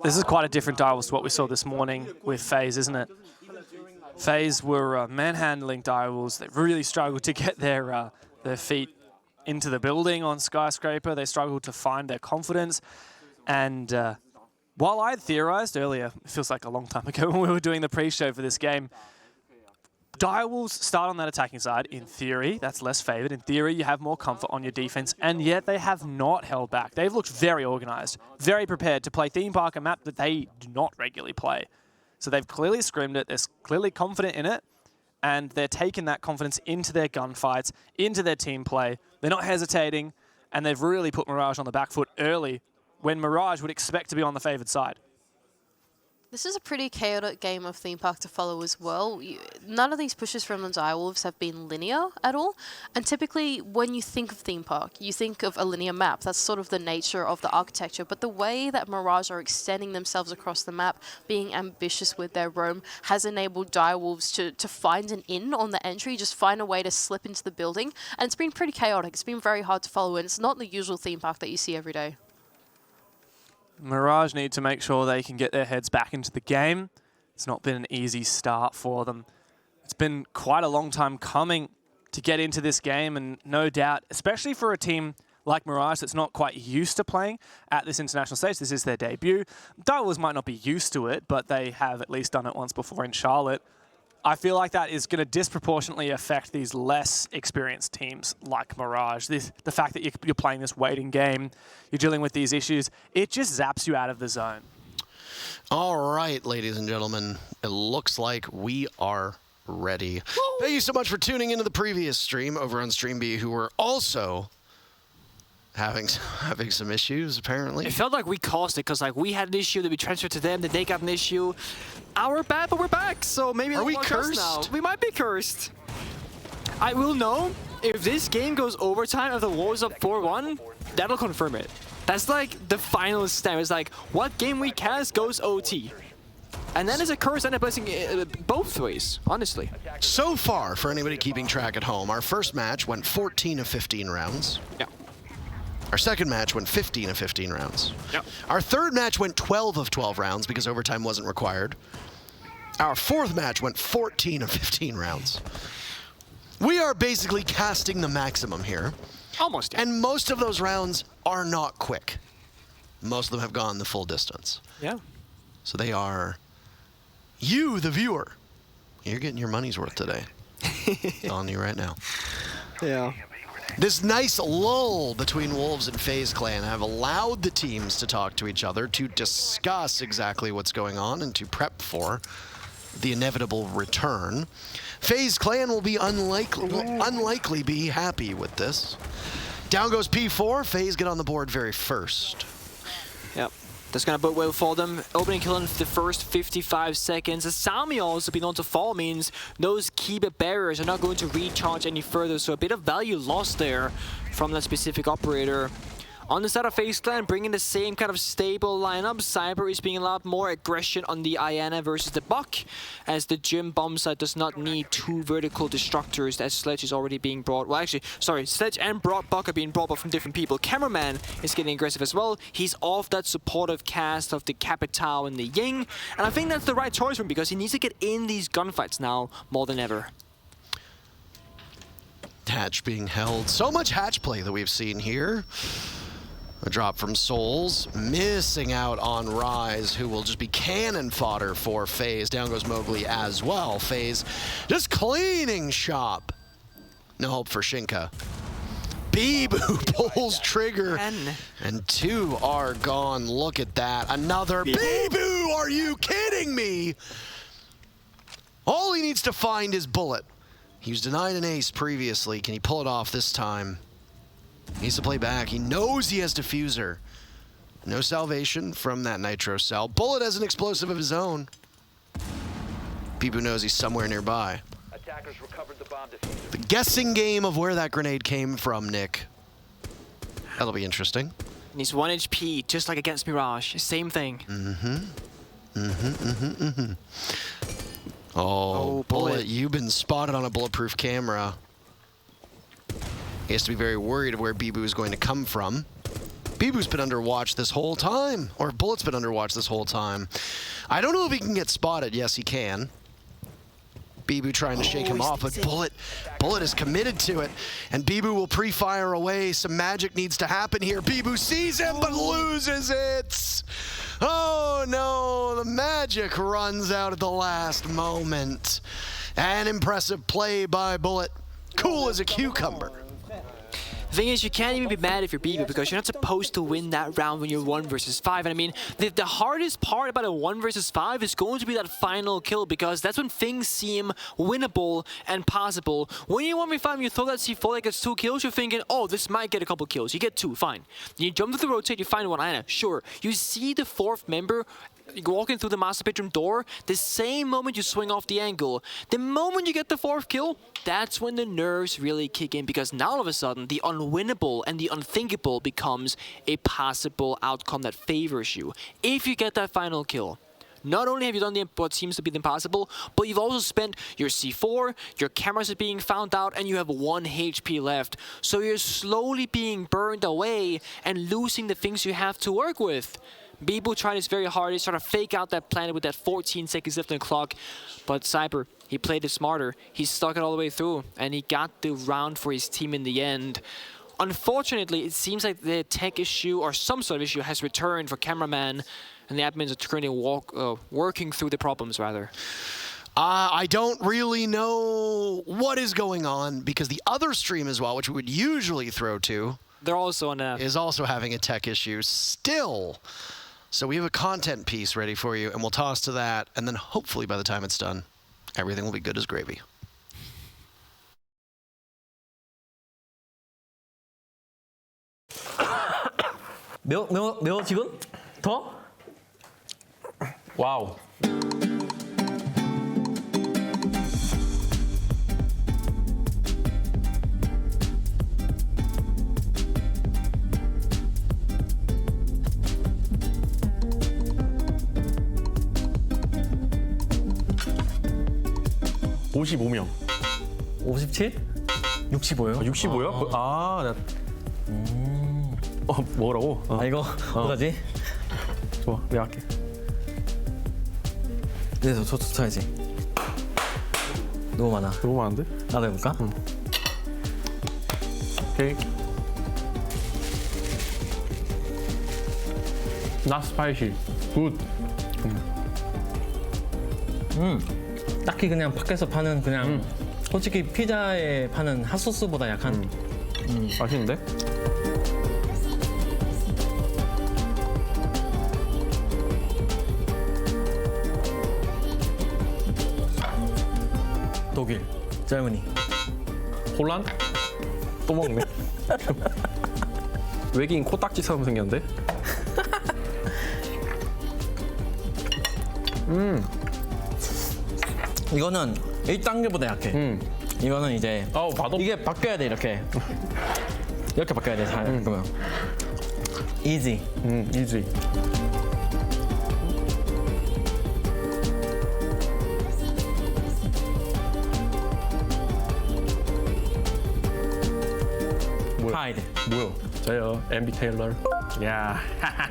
This is quite a different Direwolves to what we saw this morning with FaZe, isn't it? FaZe were manhandling Direwolves. They really struggled to get their feet into the building on Skyscraper. They struggled to find their confidence. And while I had theorized earlier, it feels like a long time ago when we were doing the pre-show for this game, Direwolves start on that attacking side. In theory, that's less favored. In theory, you have more comfort on your defense, and yet they have not held back. They've looked very organized, very prepared to play Theme Park, a map that they do not regularly play. So they've clearly scrimmed it, they're clearly confident in it, and they're taking that confidence into their gunfights, into their team play. They're not hesitating, and they've really put Mirage on the back foot early when Mirage would expect to be on the favored side. This is a pretty chaotic game of Theme Park to follow as well. None of these pushes from the Direwolves have been linear at all. And typically, when you think of Theme Park, you think of a linear map. That's sort of the nature of the architecture. But the way that Mirage are extending themselves across the map, being ambitious with their roam, has enabled Direwolves to find an in on the entry, just find a way to slip into the building. And it's been pretty chaotic. It's been very hard to follow, and it's not the usual Theme Park that you see every day. Mirage need to make sure they can get their heads back into the game. It's not been an easy start for them. It's been quite a long time coming to get into this game, and no doubt, especially for a team like Mirage that's not quite used to playing at this international stage. This is their debut. Direwolves might not be used to it, but they have at least done it once before in Charlotte. I feel like that is going to disproportionately affect these less experienced teams like Mirage. The fact that you're playing this waiting game, you're dealing with these issues, it just zaps you out of the zone. All right, ladies and gentlemen, it looks like we are ready. Thank you so much for tuning into the previous stream over on StreamB, who were also having some issues, apparently. It felt like we caused it, because like we had an issue, that we transferred to them, that they got an issue. We're bad, but we're back, so maybe Are we it'll work us cursed? now. We might be cursed. I will know if this game goes overtime after Wolves up 4-1, that'll confirm it. That's like the final step. It's like, what game we cast goes OT. And then it's a curse and a blessing both ways, honestly. So far, for anybody keeping track at home, our first match went 14 of 15 rounds. Yeah. Our second match went 15 of 15 rounds. Yep. Our third match went 12 of 12 rounds because overtime wasn't required. Our fourth match went 14 of 15 rounds. We are basically casting the maximum here. Almost. Yeah. And most of those rounds are not quick. Most of them have gone the full distance. Yeah. So they are you, the viewer. You're getting your money's worth today. Telling you right now. Yeah. This nice lull between Wolves and FaZe Clan have allowed the teams to talk to each other, to discuss exactly what's going on, and to prep for the inevitable return. FaZe Clan will be unlikely be happy with this. Down goes P4. FaZe get on the board very first. Yep. That's going to bode well for them. Opening kill in the first 55 seconds. As Sami also being on to fall means those keeper barriers are not going to recharge any further, so a bit of value lost there from that specific operator. On the side of FaZe Clan, bringing the same kind of stable lineup. Cyber is being allowed more aggression on the Iana versus the Buck, as the gym bomb site does not need two vertical destructors, as Sledge is already being brought. Well, actually, sorry, Sledge and Buck are being brought up from different people. Cameraman is getting aggressive as well. He's off that supportive cast of the Capitao and the Ying, and I think that's the right choice for him, because he needs to get in these gunfights now more than ever. Hatch being held. So much Hatch play that we've seen here. A drop from Souls, missing out on Rise, who will just be cannon fodder for FaZe. Down goes Mowgli as well. FaZe just cleaning shop. No hope for Shinka. Bibu pulls trigger, and two are gone. Look at that. Another Bibu, are you kidding me? All he needs to find is Bullet. He was denied an ace previously. Can he pull it off this time? He needs to play back. He knows he has Diffuser. No salvation from that Nitro cell. Bullet has an explosive of his own. Bibu knows he's somewhere nearby. Attackers recovered the bomb diffuser. The guessing game of where that grenade came from, Nick. That'll be interesting. And he's 1 HP, just like against Mirage. Same thing. Oh, Bullet. Bullet, you've been spotted on a bulletproof camera. He has to be very worried of where Bibu is going to come from. Bibu's been under watch this whole time, or Bullet's been under watch this whole time. I don't know if he can get spotted. Yes, he can. Bibu trying to shake him off, but Bullet is committed to it, and Bibu will pre-fire away. Some magic needs to happen here. Bibu sees him, but loses it. Oh no, the magic runs out at the last moment. An impressive play by Bullet. Cool as a cucumber. The thing is, you can't even be mad if you're Bibu, because you're not supposed to win that round when you're 1 versus 5. And I mean, the hardest part about a 1 versus 5 is going to be that final kill, because that's when things seem winnable and possible. When you 1v5 and you throw that C4 that gets 2 kills, you're thinking, oh, this might get a couple kills. You get 2, fine. You jump to the rotate, you find one Ana, sure. You see the 4th member walking through the master bedroom door, the same moment you swing off the angle, the moment you get the 4th kill, that's when the nerves really kick in, because now all of a sudden the unwinnable and the unthinkable becomes a possible outcome that favors you. If you get that final kill, not only have you done what seems to be the impossible, but you've also spent your C4, your cameras are being found out, and you have 1 HP left. So you're slowly being burned away and losing the things you have to work with. Bibu tried his very hardest, trying to fake out that planet with that 14 seconds left on the clock. But Cyber, he played it smarter. He stuck it all the way through, and he got the round for his team in the end. Unfortunately, it seems like the tech issue or some sort of issue has returned for Cameraman, and the admins are currently working through the problems, rather. I don't really know what is going on because the other stream as well, which we would usually throw to, They're also on is also having a tech issue still. So we have a content piece ready for you, and we'll toss to that, and then hopefully by the time it's done, everything will be good as gravy. 매워 지금? 더? 와우. (55명) 57? 65요? 65요? 아, 뭐라고? 아 이거 어떡하지? 좋아, 내가 할게. 그래서 저 쳐야지. 너무 많아. 너무 많은데? 나도 해볼까? 오케이. Not spicy. Good. 딱히 그냥 밖에서 파는 그냥 솔직히 피자에 파는 핫소스보다 약한. 맛있는데? 독일, 젊은이. 홀란드? 또 먹네. 외계인 코딱지처럼 생겼는데? 이거는 1단계보다 약해. 이거는 이제 맛없. 이게 바뀌어야 돼 이렇게. 이렇게 바뀌어야 돼. 잘 그러면. 이지. 이지. 하이드. 뭐야? 저요, MB 테일러. 야.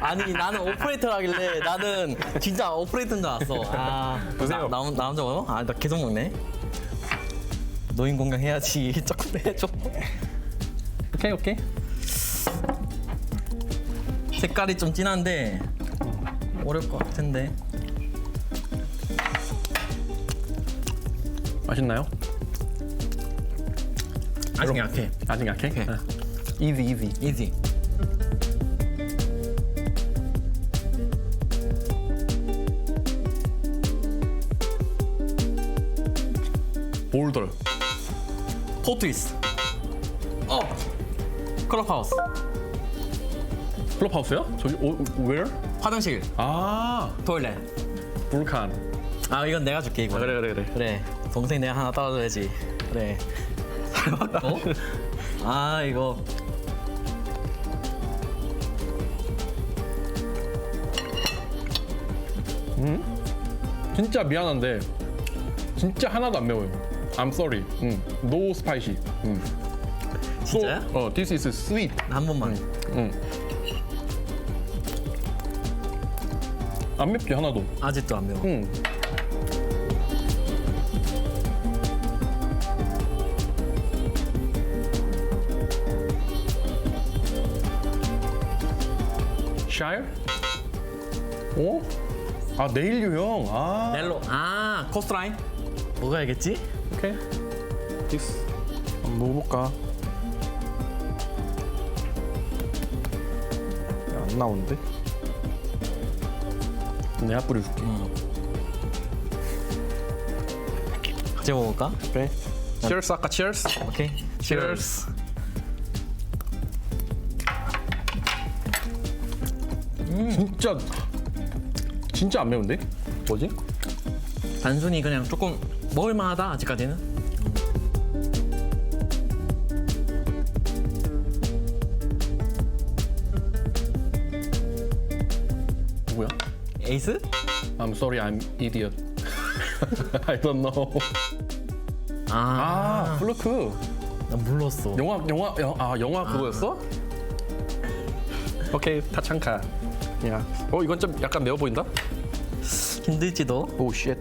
아니 나는 오퍼레이터 하길래 나는 진짜 오퍼레이터인 줄 알았어. 아, 보세요. 나 혼자 먹어? 아, 나 계속 먹네. 노인 건강 해야지. 조금 해줘. 오케이. 색깔이 좀 진한데 어려울 것 같은데. 맛있나요? 아직 약해. 아직 약해? 오케이. 이지. 볼더. 포트이스. 클럽하우스. 클럽하우스야? 저기 where? 화장실. 아, 토일렛. 불칸. 아, 이건 내가 줄게 이거. 그래. 동생 내가 하나 따라줘야지. 그래. 잘 맞고. 아, 이거. 진짜 미안한데 진짜 하나도 안 매워요. I'm sorry. No spicy. 진짜야? This is sweet. 한 번만. 안 맵지 하나도. 아직도 안 매워. 샤일? 어? 아, 네일 유형. 아. 넬로. 아, 코스트라인. 먹어야겠지? 오케이. 디스. 한번 먹어볼까? 안 나오는데? 내가 뿌려줄게. 같이 먹을까? 오케이. Cheers 아까 cheers. 오케이. Cheers. 진짜 안 매운데? 뭐지? 단순히 그냥 조금 먹을만하다 아직까지는. 누구야? 에이스? I'm sorry, I'm idiot. I don't know. 아, 플루크. 난 몰랐어. 영화 그거였어? 오케이, 타창카. 야, 이건 좀 약간 매워 보인다? 힘들지 너? 오, 쉣.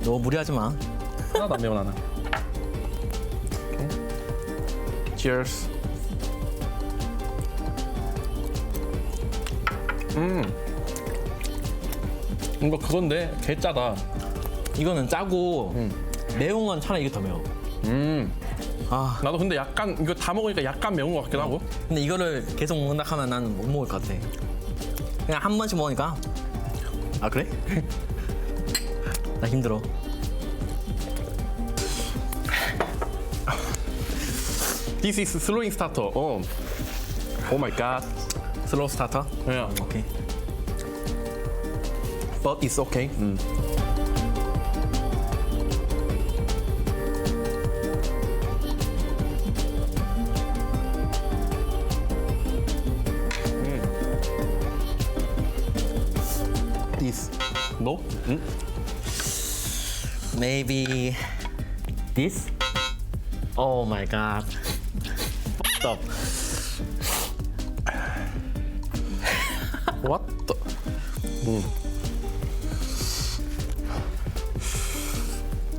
너 무리하지 마. 하나도 안 매워 나는. 오케이. Cheers. 이거 그건데 개 짜다. 이거는 짜고 매운 건 차라리 이게 더 매워. 아, 나도 근데 약간 이거 다 먹으니까 약간 매운 것 같기도 하고. 근데 이거를 계속 먹는다 하면 난 못 먹을 것 같아. 그냥 한 번씩 먹으니까. 아 그래? 나 힘들어. This is slowing starter. Oh my god. 슬로우 스타터? Yeah. 오케이. But it's okay. This. No? Maybe this? Oh my god. Stop. What the?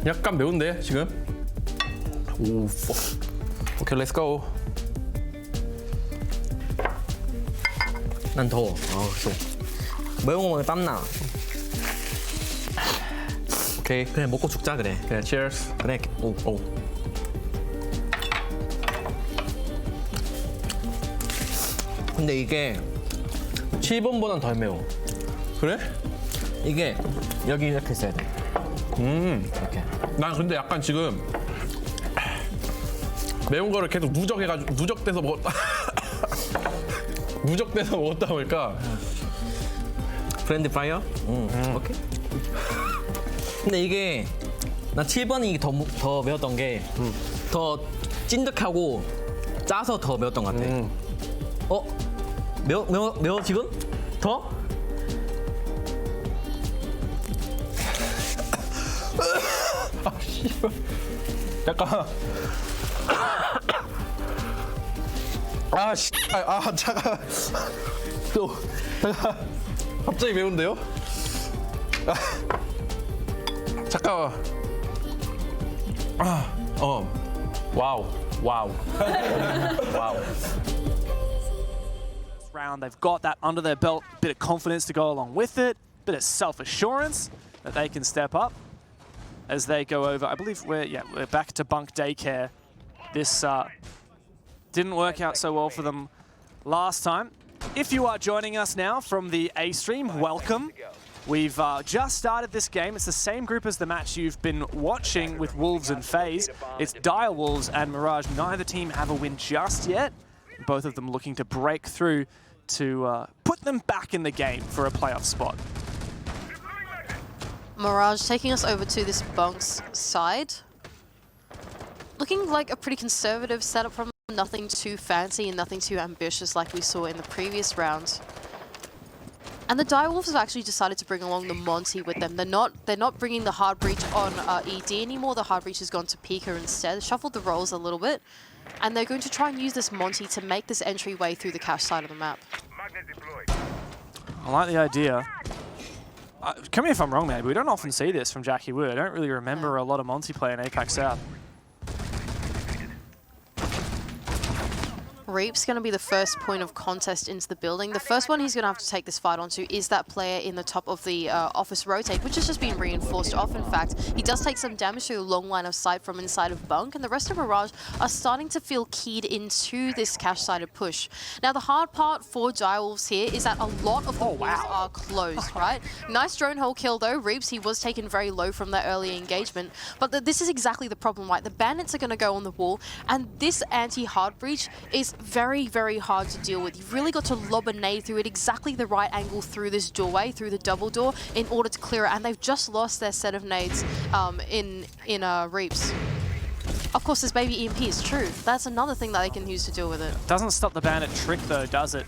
약간 매운데 지금? 오, 오케이, let's go. 난 더워. 아우 또. 매운 거 먹으면 땀나. 오케이, 그래 먹고 죽자 그래. 그래, cheers. 그래. 오. 근데 이게 7번보단 덜 매워. 그래? 이게 여기 이렇게 있어야 돼. 이렇게. 난 근데 약간 지금 매운 거를 계속 누적돼서 먹었다. 누적돼서 먹었다 보니까 프렌드 파이어? 오케이. 근데 이게 나 7번이 더 매웠던 게 더 찐득하고 짜서 더 매웠던 것 같아. 매워 지금? 더? 아 씨발. 잠깐. 아 씨. 잠깐. 또 잠깐. 갑자기 매운데요? 잠깐만. 와우. 와우. Round, they've got that under their belt, bit of confidence to go along with it, bit of self-assurance that they can step up as they go over. I believe we're back to bunk daycare. This didn't work out so well for them last time. If you are joining us now from the A stream, welcome. We've just started this game. It's the same group as the match you've been watching with Wolves and FaZe. It's Dire Wolves and Mirage. Neither team have a win just yet. Both of them looking to break through to put them back in the game for a playoff spot. Mirage taking us over to this bunk's side. Looking like a pretty conservative setup from them. Nothing too fancy and nothing too ambitious like we saw in the previous round. And the Dire Wolves have actually decided to bring along the Monty with them. They're not bringing the hard breach on ED anymore. The hard breach has gone to Pika instead. They shuffled the roles a little bit. And they're going to try and use this Monty to make this entryway through the cache side of the map. I like the idea. Correct me if I'm wrong, man, but we don't often see this from Jackie Wood. I don't really remember a lot of multiplayer in APAC South. Reap's going to be the first point of contest into the building. The first one he's going to have to take this fight onto is that player in the top of the office rotate, which has just been reinforced off. In fact, he does take some damage to a long line of sight from inside of Bunk, and the rest of Mirage are starting to feel keyed into this cache-sided push. Now, the hard part for Dire Wolves here is that a lot of the walls are closed, right? Nice drone hole kill, though. Reaps, he was taken very low from that early engagement, but this is exactly the problem, right? The bandits are going to go on the wall, and this anti-hard breach is very, very hard to deal with. You've really got to lob a nade through it exactly the right angle through this doorway, through the double door, in order to clear it. And they've just lost their set of nades in Reaps. Of course, this baby EMP is true. That's another thing that they can use to deal with it. Doesn't stop the bandit trick though, does it?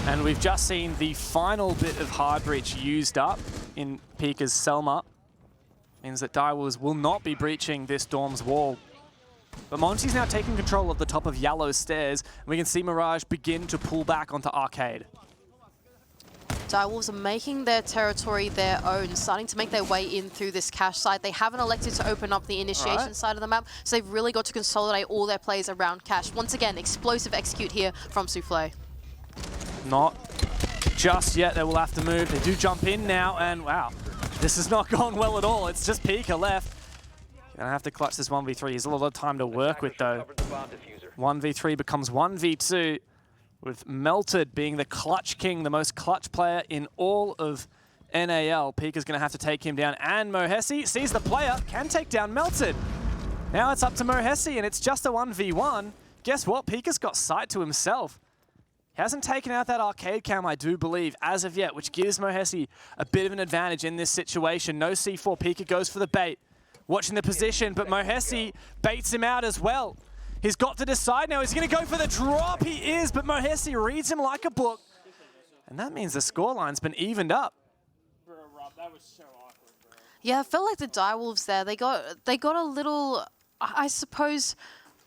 And we've just seen the final bit of hard breach used up in Pika's Selma. Means that Dire Wolves will not be breaching this dorm's wall. But Monty's now taking control of the top of Yellow Stairs, and we can see Mirage begin to pull back onto Arcade. Dire Wolves are making their territory their own, starting to make their way in through this cache side. They haven't elected to open up the initiation side of the map, so they've really got to consolidate all their plays around cache. Once again, explosive execute here from Souffle. Not just yet, they will have to move. They do jump in now, and wow. This has not gone well at all. It's just Pika left. Gonna have to clutch this 1v3. He's a lot of time to work with though. 1v3 becomes 1v2 with Melted being the clutch king, the most clutch player in all of NAL. Pika's gonna have to take him down, and Mohesi sees the player, can take down Melted. Now it's up to Mohesi, and it's just a 1v1. Guess what? Pika's got sight to himself. He hasn't taken out that arcade cam, I do believe, as of yet, which gives Mohesi a bit of an advantage in this situation. No C4, Pika goes for the bait. Watching the position, but Mohesi baits him out as well. He's got to decide now. He's going to go for the drop. He is, but Mohesi reads him like a book. And that means the scoreline's been evened up. Bro, Rob, that was so awkward, bro. Yeah, I felt like the Direwolves there, they got a little, I suppose,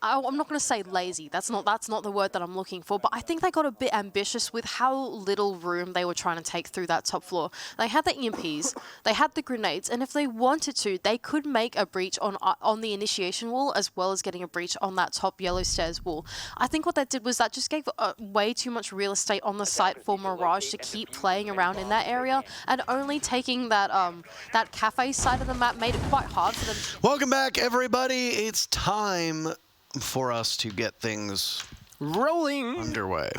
I'm not going to say lazy. That's not the word that I'm looking for. But I think they got a bit ambitious with how little room they were trying to take through that top floor. They had the EMPs, they had the grenades, and if they wanted to, they could make a breach on the initiation wall as well as getting a breach on that top yellow stairs wall. I think what that did was that just gave way too much real estate on the site for Mirage to keep playing around in that area, and only taking that that cafe side of the map made it quite hard for them. Welcome back, everybody. It's time for us to get things rolling underway.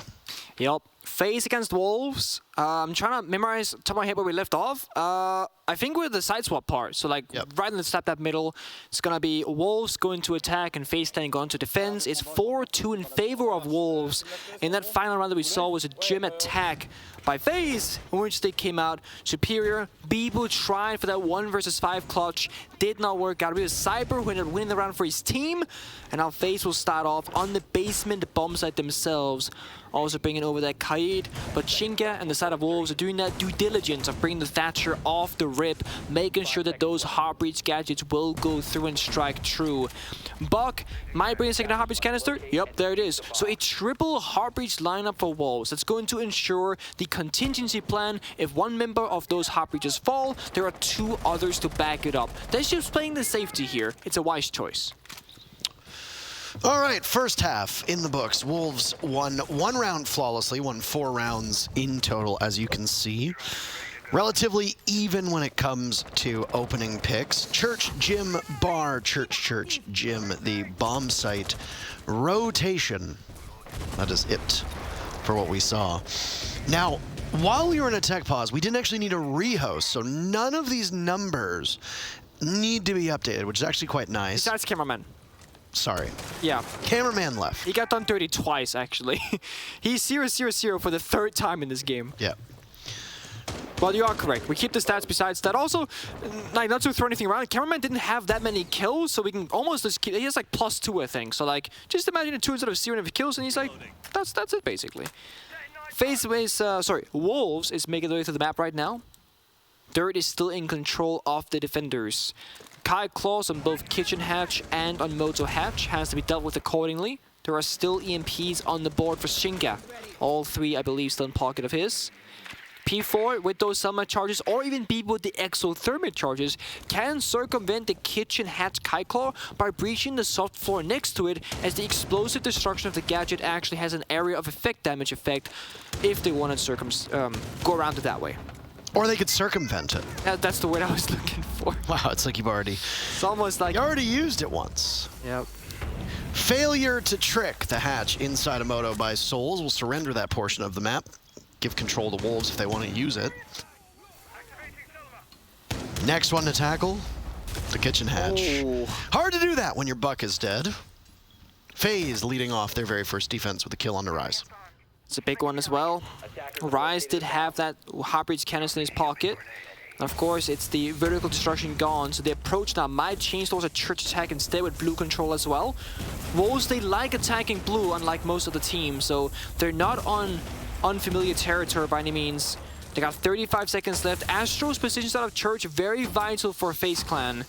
Yep. FaZe against Wolves. I'm trying to memorize top of my head where we left off. I think we're the side swap part. So like right in the step that middle, it's gonna be Wolves going to attack and FaZe Clan going to defense. It's 4-2 in favor of Wolves. In that final round that we saw was a gym attack by FaZe, in which they came out superior. Bibu tried for that 1 versus 5 clutch, did not work out. It was Cyber who ended up winning the round for his team, and now FaZe will start off on the basement bomb site themselves, also bringing over that Kaid. But Shinka and the side of Wolves are doing that due diligence of bringing the Thatcher off the rip, making sure that those Heartbreach gadgets will go through and strike true. Buck might bring a second Heartbreach canister. Yep, there it is. So a triple Heartbreach lineup for Wolves. That's going to ensure the contingency plan. If one member of those Heartbreaches fall, there are 2 others to back it up. They're just playing the safety here. It's a wise choice. All right, first half in the books. Wolves won 1 round flawlessly, won 4 rounds in total, as you can see. Relatively even when it comes to opening picks. Church, gym, bar, church, gym, the bomb site rotation. That is it for what we saw. Now, while we were in a tech pause, we didn't actually need a rehost, so none of these numbers need to be updated, which is actually quite nice. Besides cameraman. Sorry. Yeah. Cameraman left. He got done dirty twice, actually. He's 0-0-0 for the 3rd time in this game. Yeah. Well, you are correct. We keep the stats besides that. Also, like, not to throw anything around, Cameraman didn't have that many kills, so we can almost just keep... He has, like, +2, I think. So, like, just imagine a 2 instead of 0 of kills, and he's like, that's it, basically. FaZe is, Wolves is making their way to the map right now. Dirt is still in control of the defenders. Kai claws on both Kitchen Hatch and on Moto Hatch has to be dealt with accordingly. There are still EMPs on the board for Shinka. All 3, I believe, still in pocket of his. P4 with those Selma charges, or even B with the exothermic charges, can circumvent the Kitchen Hatch Kai Claw by breaching the soft floor next to it, as the explosive destruction of the gadget actually has an area of effect damage effect if they want to go around it that way. Or they could circumvent it. That's the word I was looking for. Wow, it's like you've already... It's almost like... You already used it once. Yep. Failure to trick the hatch inside of Moto by Souls will surrender that portion of the map. Give control to Wolves if they want to use it. Next one to tackle, the Kitchen Hatch. Ooh. Hard to do that when your Buck is dead. FaZe leading off their very first defense with a kill on the Rise. It's a big one as well. Rise did have that Heartbreach canister in his pocket. And of course, it's the vertical destruction gone, so the approach now might change towards a church attack instead with blue control as well. Wolves, they like attacking blue, unlike most of the team, so they're not on unfamiliar territory by any means. They got 35 seconds left. Astro's position out of church, very vital for FaZe Clan.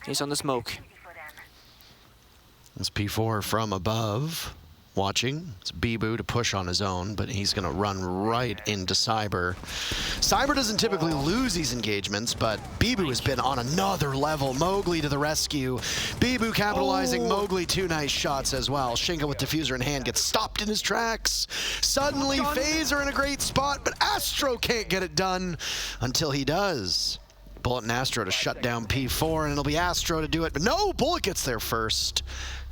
He's on the smoke. It's P4 from above. Watching. It's Bibu to push on his own, but he's going to run right into Cyber. Cyber doesn't typically lose these engagements, but Bibu has been on another level. Mowgli to the rescue. Bibu capitalizing. Mowgli 2 nice shots as well. Shinka with diffuser in hand gets stopped in his tracks. Suddenly, FaZe are in a great spot, but Astro can't get it done until he does. Bullet and Astro to shut down P4, and it'll be Astro to do it. But no, Bullet gets there first.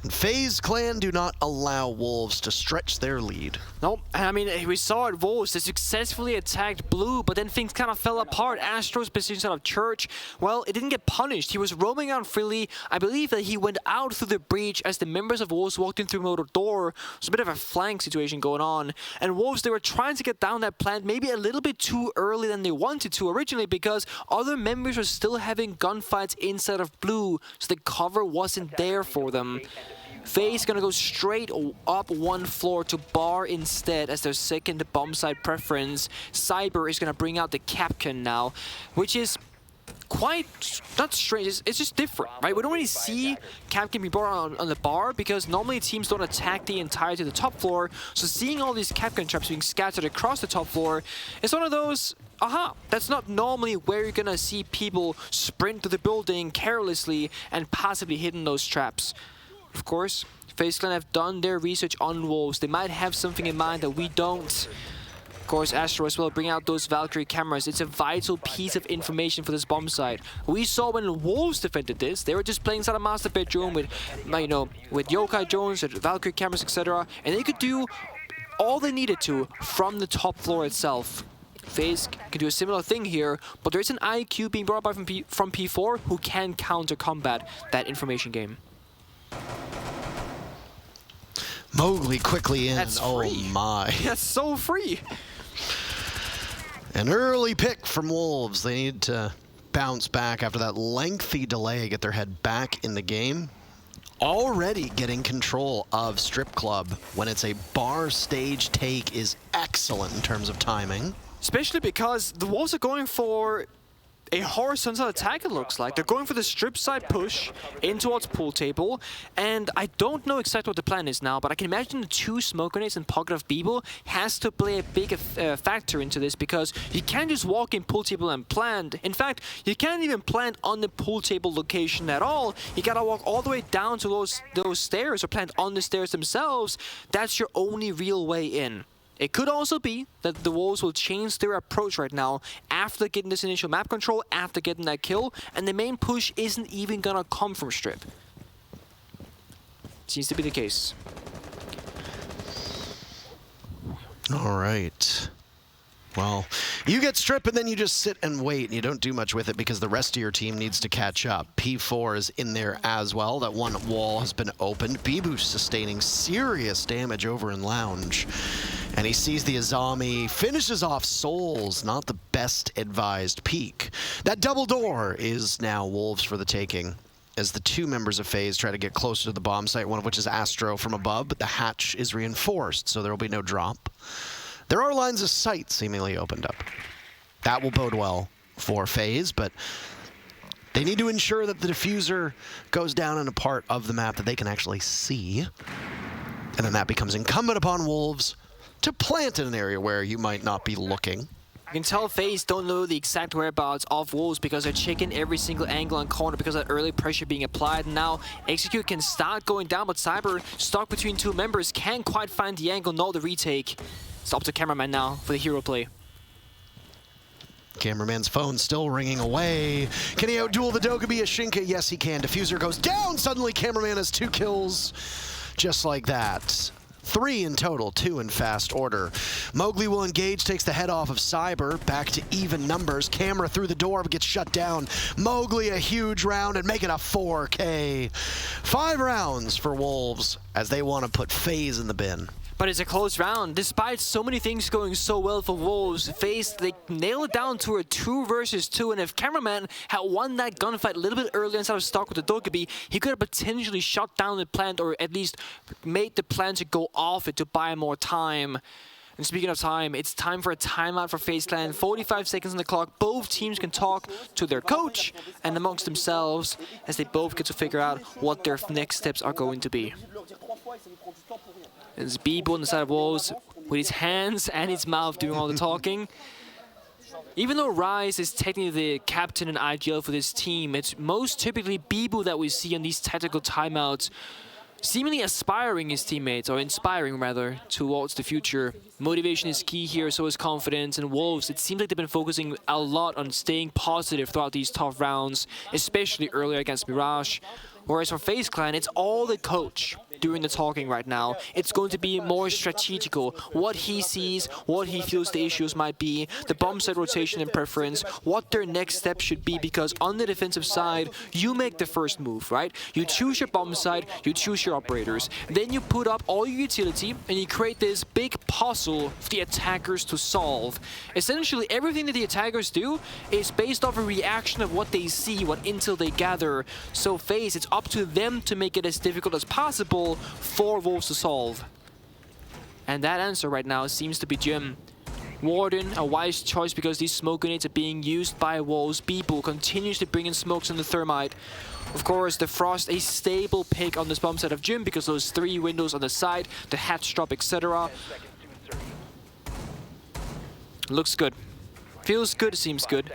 And FaZe Clan do not allow Wolves to stretch their lead. Nope, and I mean, we saw it, Wolves, they successfully attacked Blue, but then things kind of fell apart. Astro's position out of church, well, it didn't get punished. He was roaming around freely. I believe that he went out through the breach as the members of Wolves walked in through motor door. There's a bit of a flank situation going on. And Wolves, they were trying to get down that plant maybe a little bit too early than they wanted to originally, because other members were still having gunfights inside of Blue, so the cover wasn't there for them. FaZe gonna go straight up one floor to bar instead as their second bomb site preference. Cyber is gonna bring out the Capcan now, which is quite, not strange, it's just different, right? We don't really see Capcan be brought on the bar because normally teams don't attack the entirety of the top floor. So seeing all these Capcan traps being scattered across the top floor is one of those, that's not normally where you're gonna see people sprint to the building carelessly and possibly hitting those traps. Of course, FaZe Clan have done their research on Wolves. They might have something in mind that we don't. Of course, Astro as well, bring out those Valkyrie cameras. It's a vital piece of information for this bomb site. We saw when Wolves defended this, they were just playing inside a master bedroom with, you know, with Yokai drones, with Valkyrie cameras, etc. And they could do all they needed to from the top floor itself. FaZe can do a similar thing here, but there is an IQ being brought by from P4 who can counter combat that information game. Mowgli quickly in. That's oh free. My. That's so free. An early pick from Wolves. They need to bounce back after that lengthy delay, get their head back in the game. Already getting control of Strip Club when it's a bar stage take is excellent in terms of timing. Especially because the Wolves are going for a horizontal attack, it looks like. They're going for the strip side push in towards pool table, and I don't know exactly what the plan is now, but I can imagine the two smoke grenades and pocket of Bibo has to play a big factor into this, because you can't just walk in pool table and plant. In fact, you can't even plant on the pool table location at all. You gotta walk all the way down to those stairs or plant on the stairs themselves. That's your only real way in. It could also be that the Wolves will change their approach right now after getting this initial map control, after getting that kill, and the main push isn't even gonna come from Strip. Seems to be the case. All right. Well, you get Strip and then you just sit and wait and you don't do much with it because the rest of your team needs to catch up. P4 is in there as well. That one wall has been opened. Bibu sustaining serious damage over in Lounge. And he sees the Azami, finishes off Souls, not the best advised peek. That double door is now Wolves for the taking, as the two members of FaZe try to get closer to the bomb site, one of which is Astro from above, but the hatch is reinforced, so there will be no drop. There are lines of sight seemingly opened up. That will bode well for FaZe, but they need to ensure that the diffuser goes down in a part of the map that they can actually see. And then that becomes incumbent upon Wolves to plant in an area where you might not be looking. You can tell FaZe don't know the exact whereabouts of Wolves because they're checking every single angle and corner because of that early pressure being applied. Now, Execute can start going down, but Cyber, stuck between two members, can't quite find the angle, nor the retake. It's up to cameraman now for the hero play. Cameraman's phone still ringing away. Can he outduel the Dokkaebi Ashinka? Yes, he can. Diffuser goes down. Suddenly, cameraman has 2 kills. Just like that. 3 in total, 2 in fast order. Mowgli will engage, takes the head off of Cyber. Back to even numbers. Camera through the door, but gets shut down. Mowgli a huge round and make it a 4K. 5 rounds for Wolves as they want to put FaZe in the bin. But it's a close round. Despite so many things going so well for Wolves, FaZe, they nail it down to a 2 versus 2. And if Cameraman had won that gunfight a little bit earlier instead of stuck with the Dokkaebi, he could have potentially shut down the plant, or at least made the plant to go off it to buy more time. And speaking of time, it's time for a timeout for FaZe Clan. 45 seconds on the clock. Both teams can talk to their coach and amongst themselves as they both get to figure out what their next steps are going to be. There's Bibo on the side of Wolves with his hands and his mouth doing all the talking. Even though Rise is technically the captain and IGL for this team, it's most typically Bibo that we see on these tactical timeouts. seemingly aspiring his teammates, or inspiring rather, towards the future. Motivation is key here, so is confidence. And Wolves, it seems like they've been focusing a lot on staying positive throughout these tough rounds, especially earlier against Mirage. Whereas for FaZe Clan, it's all the coach doing the talking right now. It's going to be more strategical. What he sees, what he feels the issues might be, the bomb side rotation and preference, what their next step should be, because on the defensive side, you make the first move, right? You choose your bomb side, you choose your operators, then you put up all your utility, and you create this big puzzle for the attackers to solve. Essentially, everything that the attackers do is based off a reaction of what they see, what intel they gather. So FaZe, it's up to them to make it as difficult as possible for Wolves to solve. And that answer right now seems to be Jim. Warden, a wise choice because these smoke grenades are being used by Wolves. Beeple continues to bring in smokes on the thermite. Of course, the Frost, a stable pick on this bomb side of Jim because those 3 windows on the side, the hatch drop, etc. Looks good. Feels good, seems good.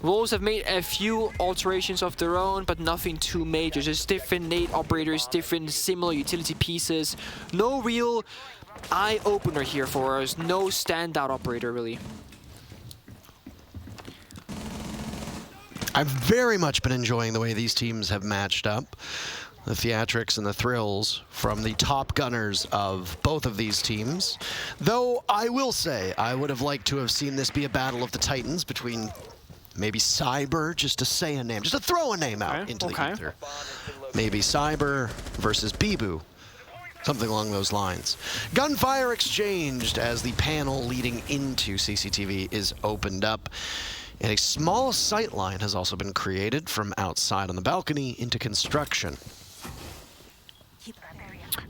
Wolves have made a few alterations of their own, but nothing too major. Just different nade operators, different similar utility pieces. No real eye-opener here for us. No standout operator, really. I've very much been enjoying the way these teams have matched up. The theatrics and the thrills from the top gunners of both of these teams. Though I will say, I would have liked to have seen this be a battle of the Titans between maybe Cyber, just to say a name, just to throw a name out into the ether. Maybe Cyber versus Bibu, something along those lines. Gunfire exchanged as the panel leading into CCTV is opened up. And a small sightline has also been created from outside on the balcony into construction.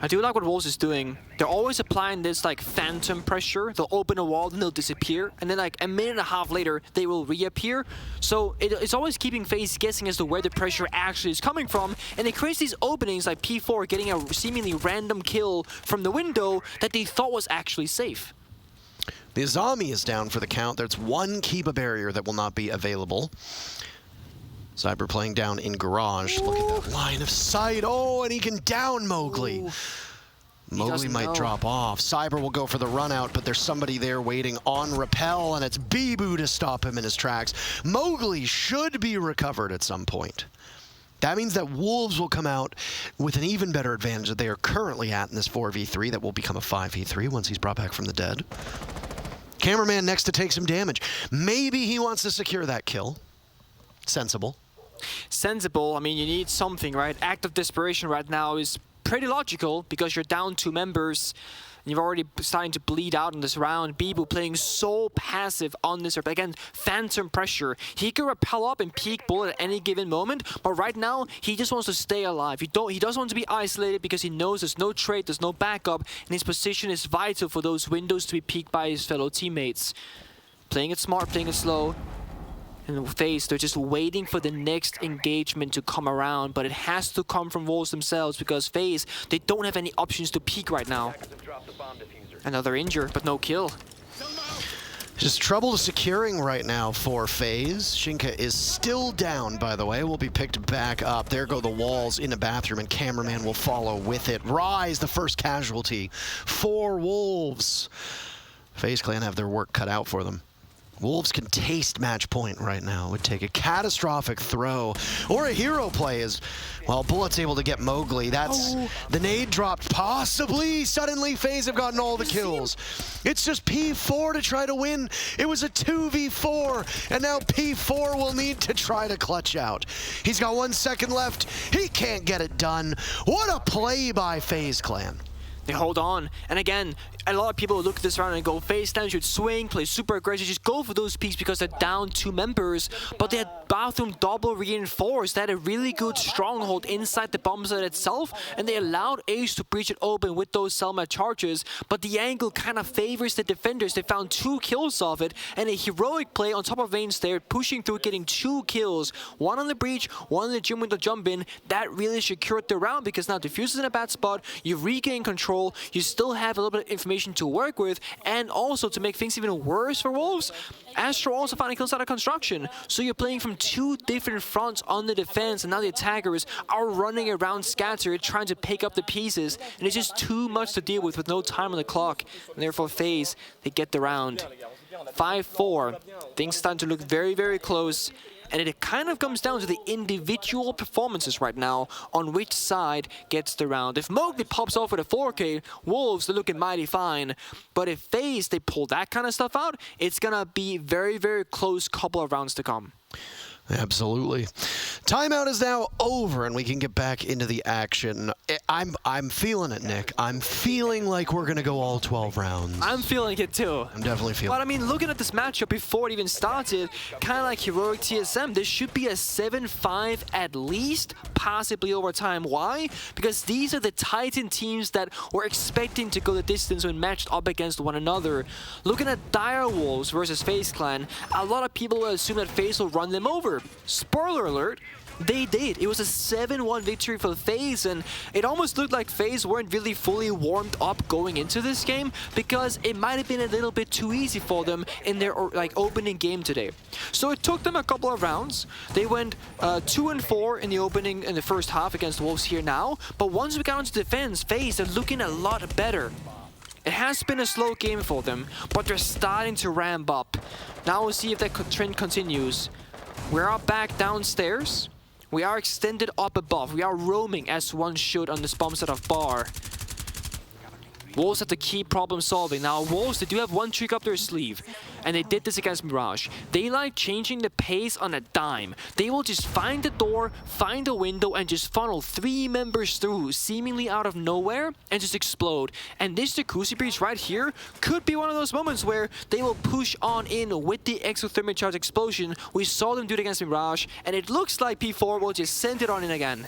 I do like what Wolves is doing. They're always applying this like phantom pressure. They'll open a wall, then they'll disappear, and then like a minute and a half later, they will reappear. So it's always keeping FaZe guessing as to where the pressure actually is coming from, and it creates these openings like P4 getting a seemingly random kill from the window that they thought was actually safe. The Azami is down for the count. There's one Kiba barrier that will not be available. Cyber playing down in garage. Look at that line of sight. Oh, and he can down Mowgli. Ooh. Mowgli might drop off. Cyber will go for the run out, but there's somebody there waiting on rappel, and it's Bibu to stop him in his tracks. Mowgli should be recovered at some point. That means that Wolves will come out with an even better advantage that they are currently at in this 4v3 that will become a 5v3 once he's brought back from the dead. Cameraman next to take some damage. Maybe he wants to secure that kill. Sensible. Sensible, I mean, you need something, right? Act of desperation right now is pretty logical because you're down 2 members. And you're already starting to bleed out in this round. Bibu playing so passive on this. Again, phantom pressure. He can rappel up and peek bullet at any given moment, but right now, he just wants to stay alive. He doesn't want to be isolated because he knows there's no trade, there's no backup, and his position is vital for those windows to be peeked by his fellow teammates. Playing it smart, playing it slow. And FaZe, they're just waiting for the next engagement to come around, but it has to come from Wolves themselves because FaZe, they don't have any options to peek right now. Another injure, but no kill. Just trouble securing right now for FaZe. Shinka is still down, by the way. Will be picked back up. There go the walls in a bathroom, and cameraman will follow with it. Rise, the first casualty for Wolves. FaZe Clan have their work cut out for them. Wolves can taste match point right now. It would take a catastrophic throw or a hero play as, well, Bullet's able to get Mowgli. That's the nade dropped possibly. Suddenly, FaZe have gotten all the kills. It's just P4 to try to win. It was a 2v4, and now P4 will need to try to clutch out. He's got 1 second left. He can't get it done. What a play by FaZe Clan. They hold on, and again, a lot of people look at this round and go, FaZe Clan should swing, play super aggressive, just go for those peaks because they're down 2 members, but they had bathroom double reinforced. They had a really good stronghold inside the bomb site itself, and they allowed Ace to breach it open with those Selma charges, but the angle kind of favors the defenders. They found 2 kills off it, and a heroic play on top of Vayne's there, pushing through, getting 2 kills, 1 on the breach, 1 on the gym with the jump in. That really secured the round because now Diffuse is in a bad spot, you regain control, control, you still have a little bit of information to work with, and also to make things even worse for Wolves, Astro also finding kills out of construction. So you're playing from two different fronts on the defense, and now the attackers are running around scattered, trying to pick up the pieces, and it's just too much to deal with no time on the clock. And therefore FaZe, they get the round. 5-4. Things starting to look very, very close. And it kind of comes down to the individual performances right now on which side gets the round. If Mowgli pops off with a 4K, Wolves, they're looking mighty fine. But if FaZe, they pull that kind of stuff out, it's going to be very, very close couple of rounds to come. Absolutely. Timeout is now over, and we can get back into the action. I'm feeling it, Nick. I'm feeling like we're going to go all 12 rounds. I'm feeling it too. I'm definitely feeling it. But I mean, looking at this matchup before it even started, kind of like Heroic TSM, this should be a 7-5 at least, possibly over time. Why? Because these are the Titan teams that we're expecting to go the distance when matched up against one another. Looking at Dire Wolves versus FaZe Clan, a lot of people will assume that FaZe will run them over. Spoiler alert, they did. It was a 7-1 victory for FaZe, and it almost looked like FaZe weren't really fully warmed up going into this game because it might have been a little bit too easy for them in their opening game today. So it took them a couple of rounds. They went 2-4 in the first half against Wolves here now, but once we got into defense, FaZe are looking a lot better. It has been a slow game for them, but they're starting to ramp up. Now we'll see if that trend continues. We are back downstairs. We are extended up above. We are roaming as one should on this bomb set of bar. Wolves have to keep problem solving. Now Wolves, they do have one trick up their sleeve, and they did this against Mirage. They like changing the pace on a dime. They will just find the door, find a window, and just funnel 3 members through, seemingly out of nowhere, and just explode. And this Jacuzzi Breach right here could be one of those moments where they will push on in with the exothermic charge explosion. We saw them do it against Mirage, and it looks like P4 will just send it on in again.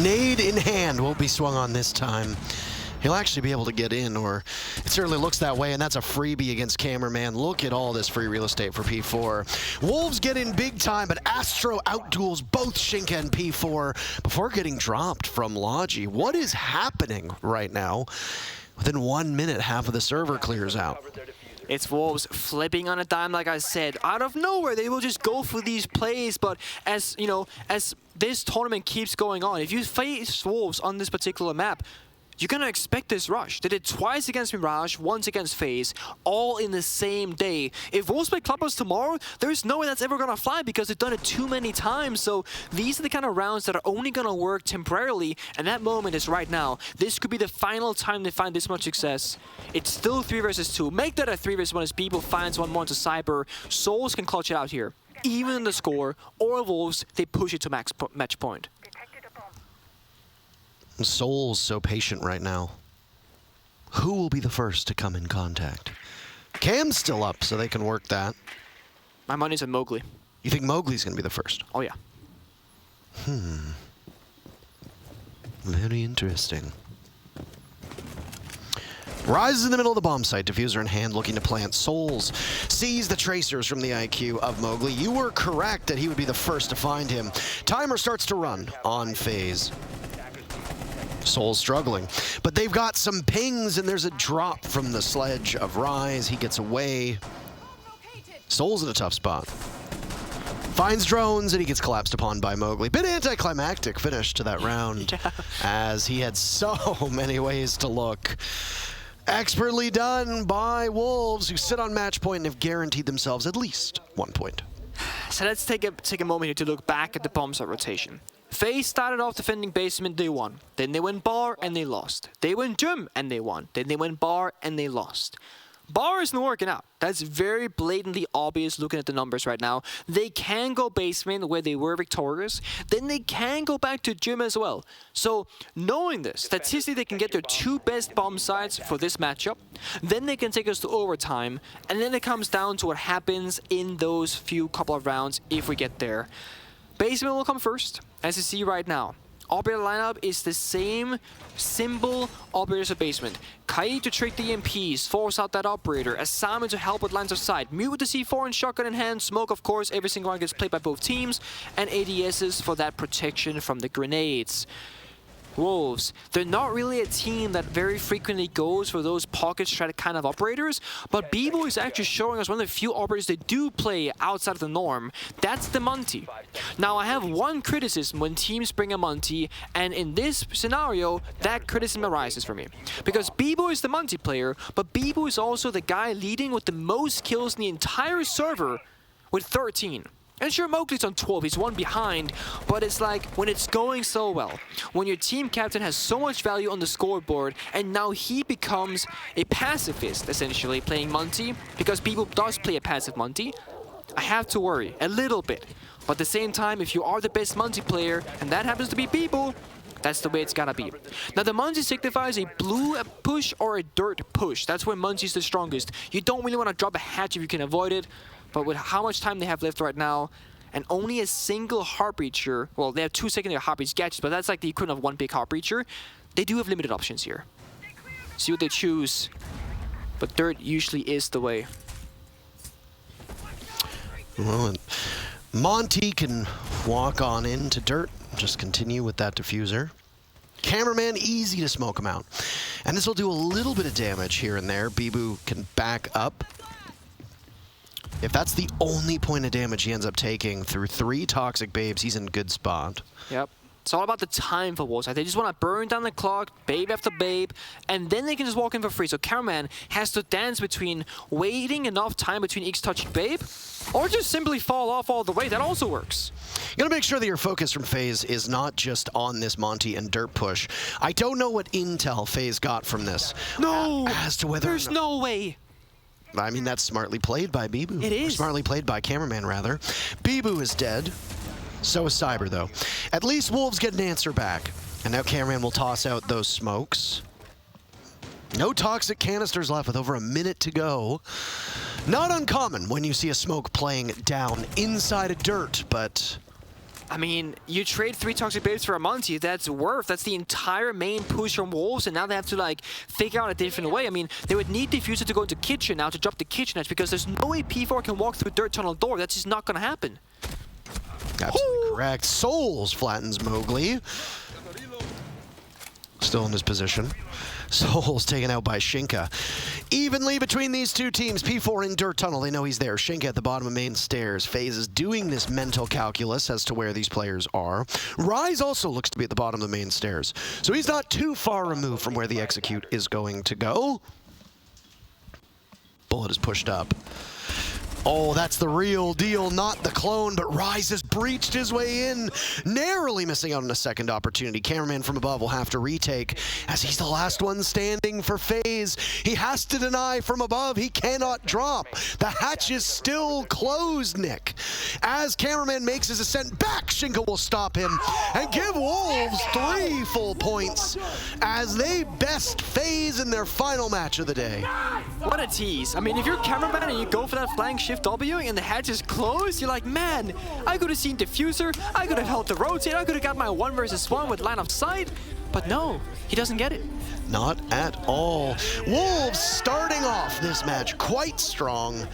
Nade in hand won't be swung on this time. He'll actually be able to get in, or it certainly looks that way, and that's a freebie against Cameraman. Look at all this free real estate for P4. Wolves get in big time, but Astro outduels both Shinka and P4 before getting dropped from Logi. What is happening right now? Within 1 minute, half of the server clears out. It's Wolves flipping on a dime, like I said. Out of nowhere, they will just go for these plays, but as you know, as this tournament keeps going on, if you face Wolves on this particular map, you're gonna expect this rush. They did twice against Mirage, once against FaZe, all in the same day. If Wolves play Clubhouse tomorrow, there's no way that's ever gonna fly because they've done it too many times. So these are the kind of rounds that are only gonna work temporarily, and that moment is right now. This could be the final time they find this much success. It's still 3 versus 2. Make that a 3 versus 1 as People finds one more into Cyber. Souls can clutch it out here. Even the score, or Wolves, they push it to match point. Soul's so patient right now. Who will be the first to come in contact? Cam's still up, so they can work that. My money's on Mowgli. You think Mowgli's going to be the first? Oh, yeah. Very interesting. Rises in the middle of the bomb site, diffuser in hand, looking to plant. Souls sees the tracers from the IQ of Mowgli. You were correct that he would be the first to find him. Timer starts to run on FaZe. Soul's struggling, but they've got some pings, and there's a drop from the sledge of Rise. He gets away. Soul's in a tough spot. Finds drones, and he gets collapsed upon by Mowgli. Bit anticlimactic finish to that round, as he had so many ways to look. Expertly done by Wolves, who sit on match point and have guaranteed themselves at least 1 point. So let's take a moment here to look back at the bomb site rotation. FaZe started off defending basement, they won. Then they went bar and they lost. They went gym and they won. Then they went bar and they lost. Bar isn't working out. That's very blatantly obvious looking at the numbers right now. They can go basement where they were victorious. Then they can go back to gym as well. So knowing this, statistically they can get their 2 best bomb sites for this matchup. Then they can take us to overtime. And then it comes down to what happens in those few couple of rounds if we get there. Basement will come first, as you see right now. Operator lineup is the same simple operators of basement. Kai to trick the EMPs, force out that operator. Asami to help with lines of sight. Mute with the C4 and shotgun in hand. Smoke, of course, every single one gets played by both teams. And ADSs for that protection from the grenades. Wolves, they're not really a team that very frequently goes for those pocket strat kind of operators, but Bebo is actually showing us one of the few operators they do play outside of the norm. That's the Monty. Now, I have one criticism when teams bring a Monty, and in this scenario, that criticism arises for me. Because Bebo is the Monty player, but Bebo is also the guy leading with the most kills in the entire server with 13. And sure, Mowgli's on 12, he's one behind, but it's like, when it's going so well, when your team captain has so much value on the scoreboard, and now he becomes a pacifist, essentially, playing Monty, because Bebo does play a passive Monty, I have to worry, a little bit. But at the same time, if you are the best Monty player, and that happens to be Bebo, that's the way it's gotta be. Now, the Monty signifies a blue push or a dirt push. That's where Monty's the strongest. You don't really want to drop a hatch if you can avoid it. But with how much time they have left right now, and only a single heart breacher, well, they have 2 secondary heart breach gadgets, but that's like the equivalent of 1 big heart breacher. They do have limited options here. See what they choose. But dirt usually is the way. Well, and Monty can walk on into dirt, just continue with that diffuser. Cameraman, easy to smoke him out. And this will do a little bit of damage here and there. Bebo can back up. If that's the only point of damage he ends up taking through 3 Toxic Babes, he's in good spot. Yep. It's all about the time for Wolves. They just want to burn down the clock, babe after babe, and then they can just walk in for free. So Cameraman has to dance between waiting enough time between each touching babe, or just simply fall off all the way. That also works. You gotta make sure that your focus from FaZe is not just on this Monty and dirt push. I don't know what intel FaZe got from this. No! As to whether There's no way. I mean, that's smartly played by Bebo. It is. Or smartly played by Cameraman, rather. Bebo is dead. So is Cyber, though. At least Wolves get an answer back. And now Cameraman will toss out those smokes. No toxic canisters left with over a minute to go. Not uncommon when you see a smoke playing down inside of dirt, but... I mean, you trade 3 Toxic Babes for a Monty, that's worth. That's the entire main push from Wolves, and now they have to, like, figure out a different way. I mean, they would need Diffuser to go into Kitchen now to drop the Kitchen edge, because there's no way P4 can walk through Dirt Tunnel door. That's just not gonna happen. Absolutely correct. Souls flattens Mowgli. Still in his position. Souls taken out by Shinka. Evenly between these two teams. P4 in Dirt Tunnel. They know he's there. Shinka at the bottom of main stairs. FaZe is doing this mental calculus as to where these players are. Rise also looks to be at the bottom of the main stairs. So he's not too far removed from where the execute is going to go. Bullet is pushed up. Oh, that's the real deal, not the clone, but Rise has breached his way in, narrowly missing out on a second opportunity. Cameraman from above will have to retake, as he's the last one standing for FaZe. He has to deny from above, he cannot drop. The hatch is still closed, Nick. As Cameraman makes his ascent back, Shinka will stop him and give Wolves 3 full points as they best FaZe in their final match of the day. What a tease. I mean, if you're Cameraman and you go for that flank shift W and the hatch is closed, you're like, man, I could have seen Diffuser, I could have held the rotate, I could have got my 1 versus 1 with line of sight, but no, he doesn't get it. Not at all. Wolves starting off this match quite strong.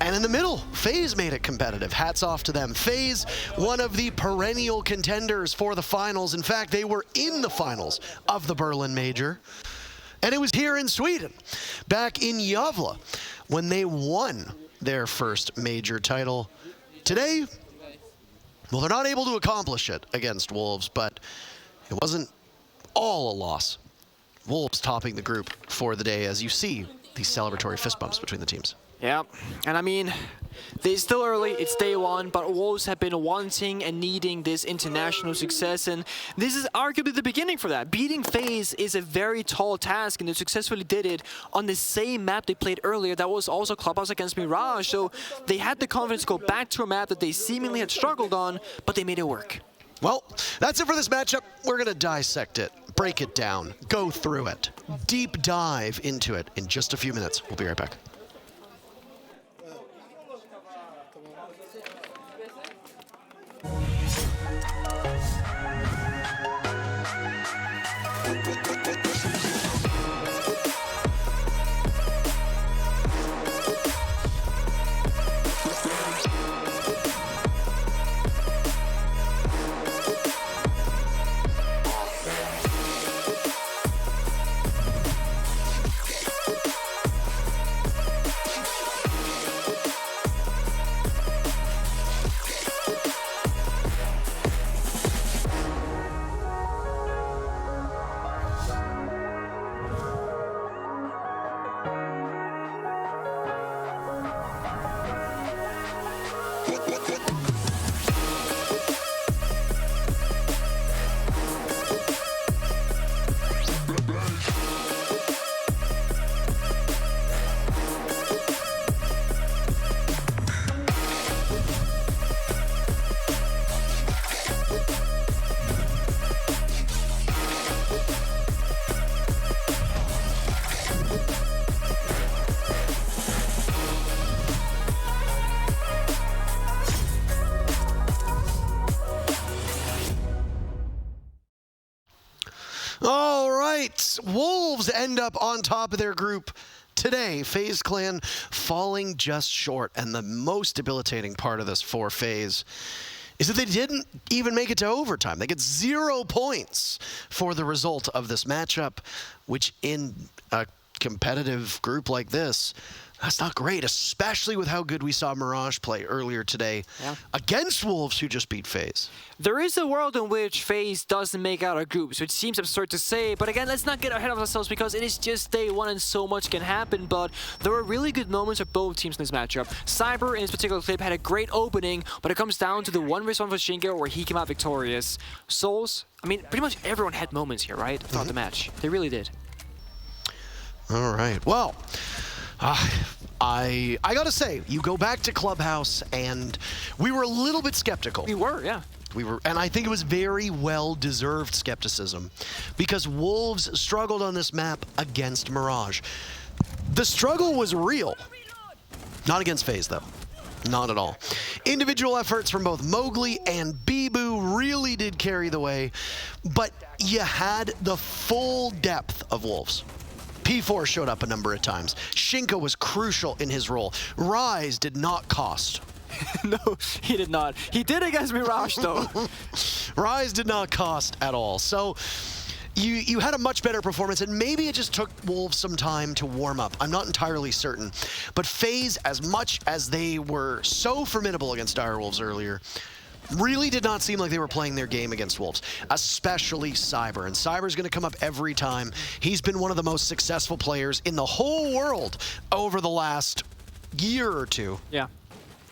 And in the middle, FaZe made it competitive. Hats off to them. FaZe, one of the perennial contenders for the finals. In fact, they were in the finals of the Berlin Major. And it was here in Sweden, back in Gävle, when they won their first major title. Today, well, they're not able to accomplish it against Wolves, but it wasn't all a loss. Wolves topping the group for the day, as you see these celebratory fist bumps between the teams. Yeah, and I mean, it's still early, it's day 1, but Wolves have been wanting and needing this international success, and this is arguably the beginning for that. Beating FaZe is a very tall task, and they successfully did it on the same map they played earlier. That was also Clubhouse against Mirage, so they had the confidence to go back to a map that they seemingly had struggled on, but they made it work. Well, that's it for this matchup. We're going to dissect it, break it down, go through it, deep dive into it in just a few minutes. We'll be right back. All right. Wolves end up on top of their group today. FaZe Clan falling just short. And the most debilitating part of this for FaZe is that they didn't even make it to overtime. They get 0 points for the result of this matchup, which in a competitive group like this, that's not great, especially with how good we saw Mirage play earlier today against Wolves, who just beat FaZe. There is a world in which FaZe doesn't make out a group, so it seems absurd to say, but again, let's not get ahead of ourselves because it is just day one and so much can happen, but there were really good moments for both teams in this matchup. Cyber, in this particular clip, had a great opening, but it comes down to the 1v1 for Shingo where he came out victorious. Souls, I mean, pretty much everyone had moments here, right? Throughout the match. They really did. All right, well, I gotta say, you go back to Clubhouse and we were a little bit skeptical. We were, yeah. We were, and I think it was very well-deserved skepticism because Wolves struggled on this map against Mirage. The struggle was real. Not against FaZe, though. Not at all. Individual efforts from both Mowgli and Bibu really did carry the way, but you had the full depth of Wolves. P4 showed up a number of times. Shinka was crucial in his role. Rise did not cost. No, he did not. He did against Mirage, though. Rise did not cost at all. So you had a much better performance, and maybe it just took Wolves some time to warm up. I'm not entirely certain. But FaZe, as much as they were so formidable against Direwolves earlier, really did not seem like they were playing their game against Wolves, especially Cyber. And Cyber's going to come up every time. He's been one of the most successful players in the whole world over the last year or two. Yeah.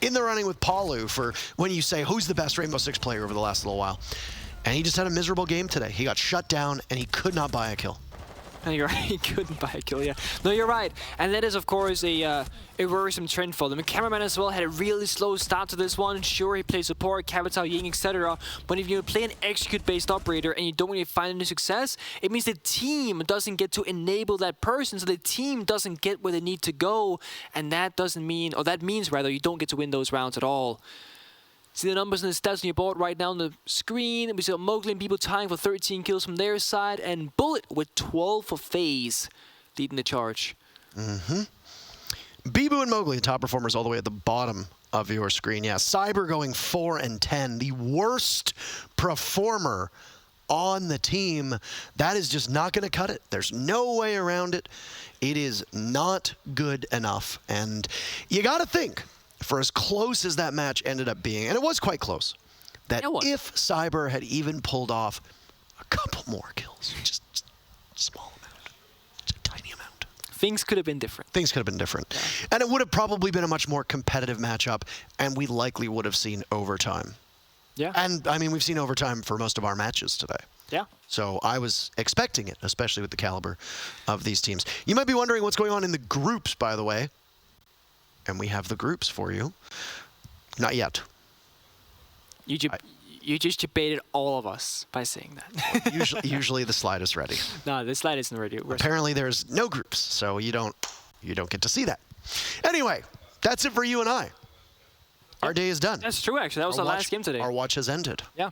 In the running with Palu for when you say, who's the best Rainbow Six player over the last little while? And he just had a miserable game today. He got shut down, and he could not buy a kill. And you're right, he couldn't buy a kill, yeah. No, you're right. And that is, of course, a worrisome trend for them. And Cameraman as well had a really slow start to this one. Sure, he plays support, Capital, Ying, etc. But if you play an execute-based operator and you don't really find any success, it means the team doesn't get to enable that person, so the team doesn't get where they need to go. And that doesn't mean, or that means rather, you don't get to win those rounds at all. See the numbers and the stats on your board right now on the screen. We see Mowgli and people tying for 13 kills from their side, and Bullet with 12 for FaZe, leading the charge. Bibu and Mowgli, top performers all the way at the bottom of your screen. Yeah, Cyber going 4 and 10, the worst performer on the team. That is just not going to cut it. There's no way around it. It is not good enough, and you got to think, for as close as that match ended up being, and it was quite close, that if Cyber had even pulled off a couple more kills, just a small amount, just a tiny amount, things could have been different. Things could have been different. And it would have probably been a much more competitive matchup, and we likely would have seen overtime. Yeah. And, I mean, we've seen overtime for most of our matches today. Yeah. So I was expecting it, especially with the caliber of these teams. You might be wondering what's going on in the groups, by the way. And we have the groups for you. Not yet. You just debated all of us by saying that. usually the slide is ready. No, the slide isn't ready. Apparently there's no groups, so you don't get to see that. Anyway, that's it for you and I. Our day is done. That's true, actually. That was our last game today. Our watch has ended. Yeah.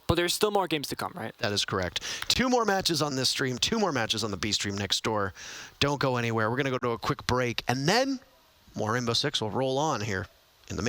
But there's still more games to come, right? That is correct. 2 more matches on this stream, 2 more matches on the B stream next door. Don't go anywhere. We're going to go to a quick break, and then more Rainbow Six will roll on here in the Major.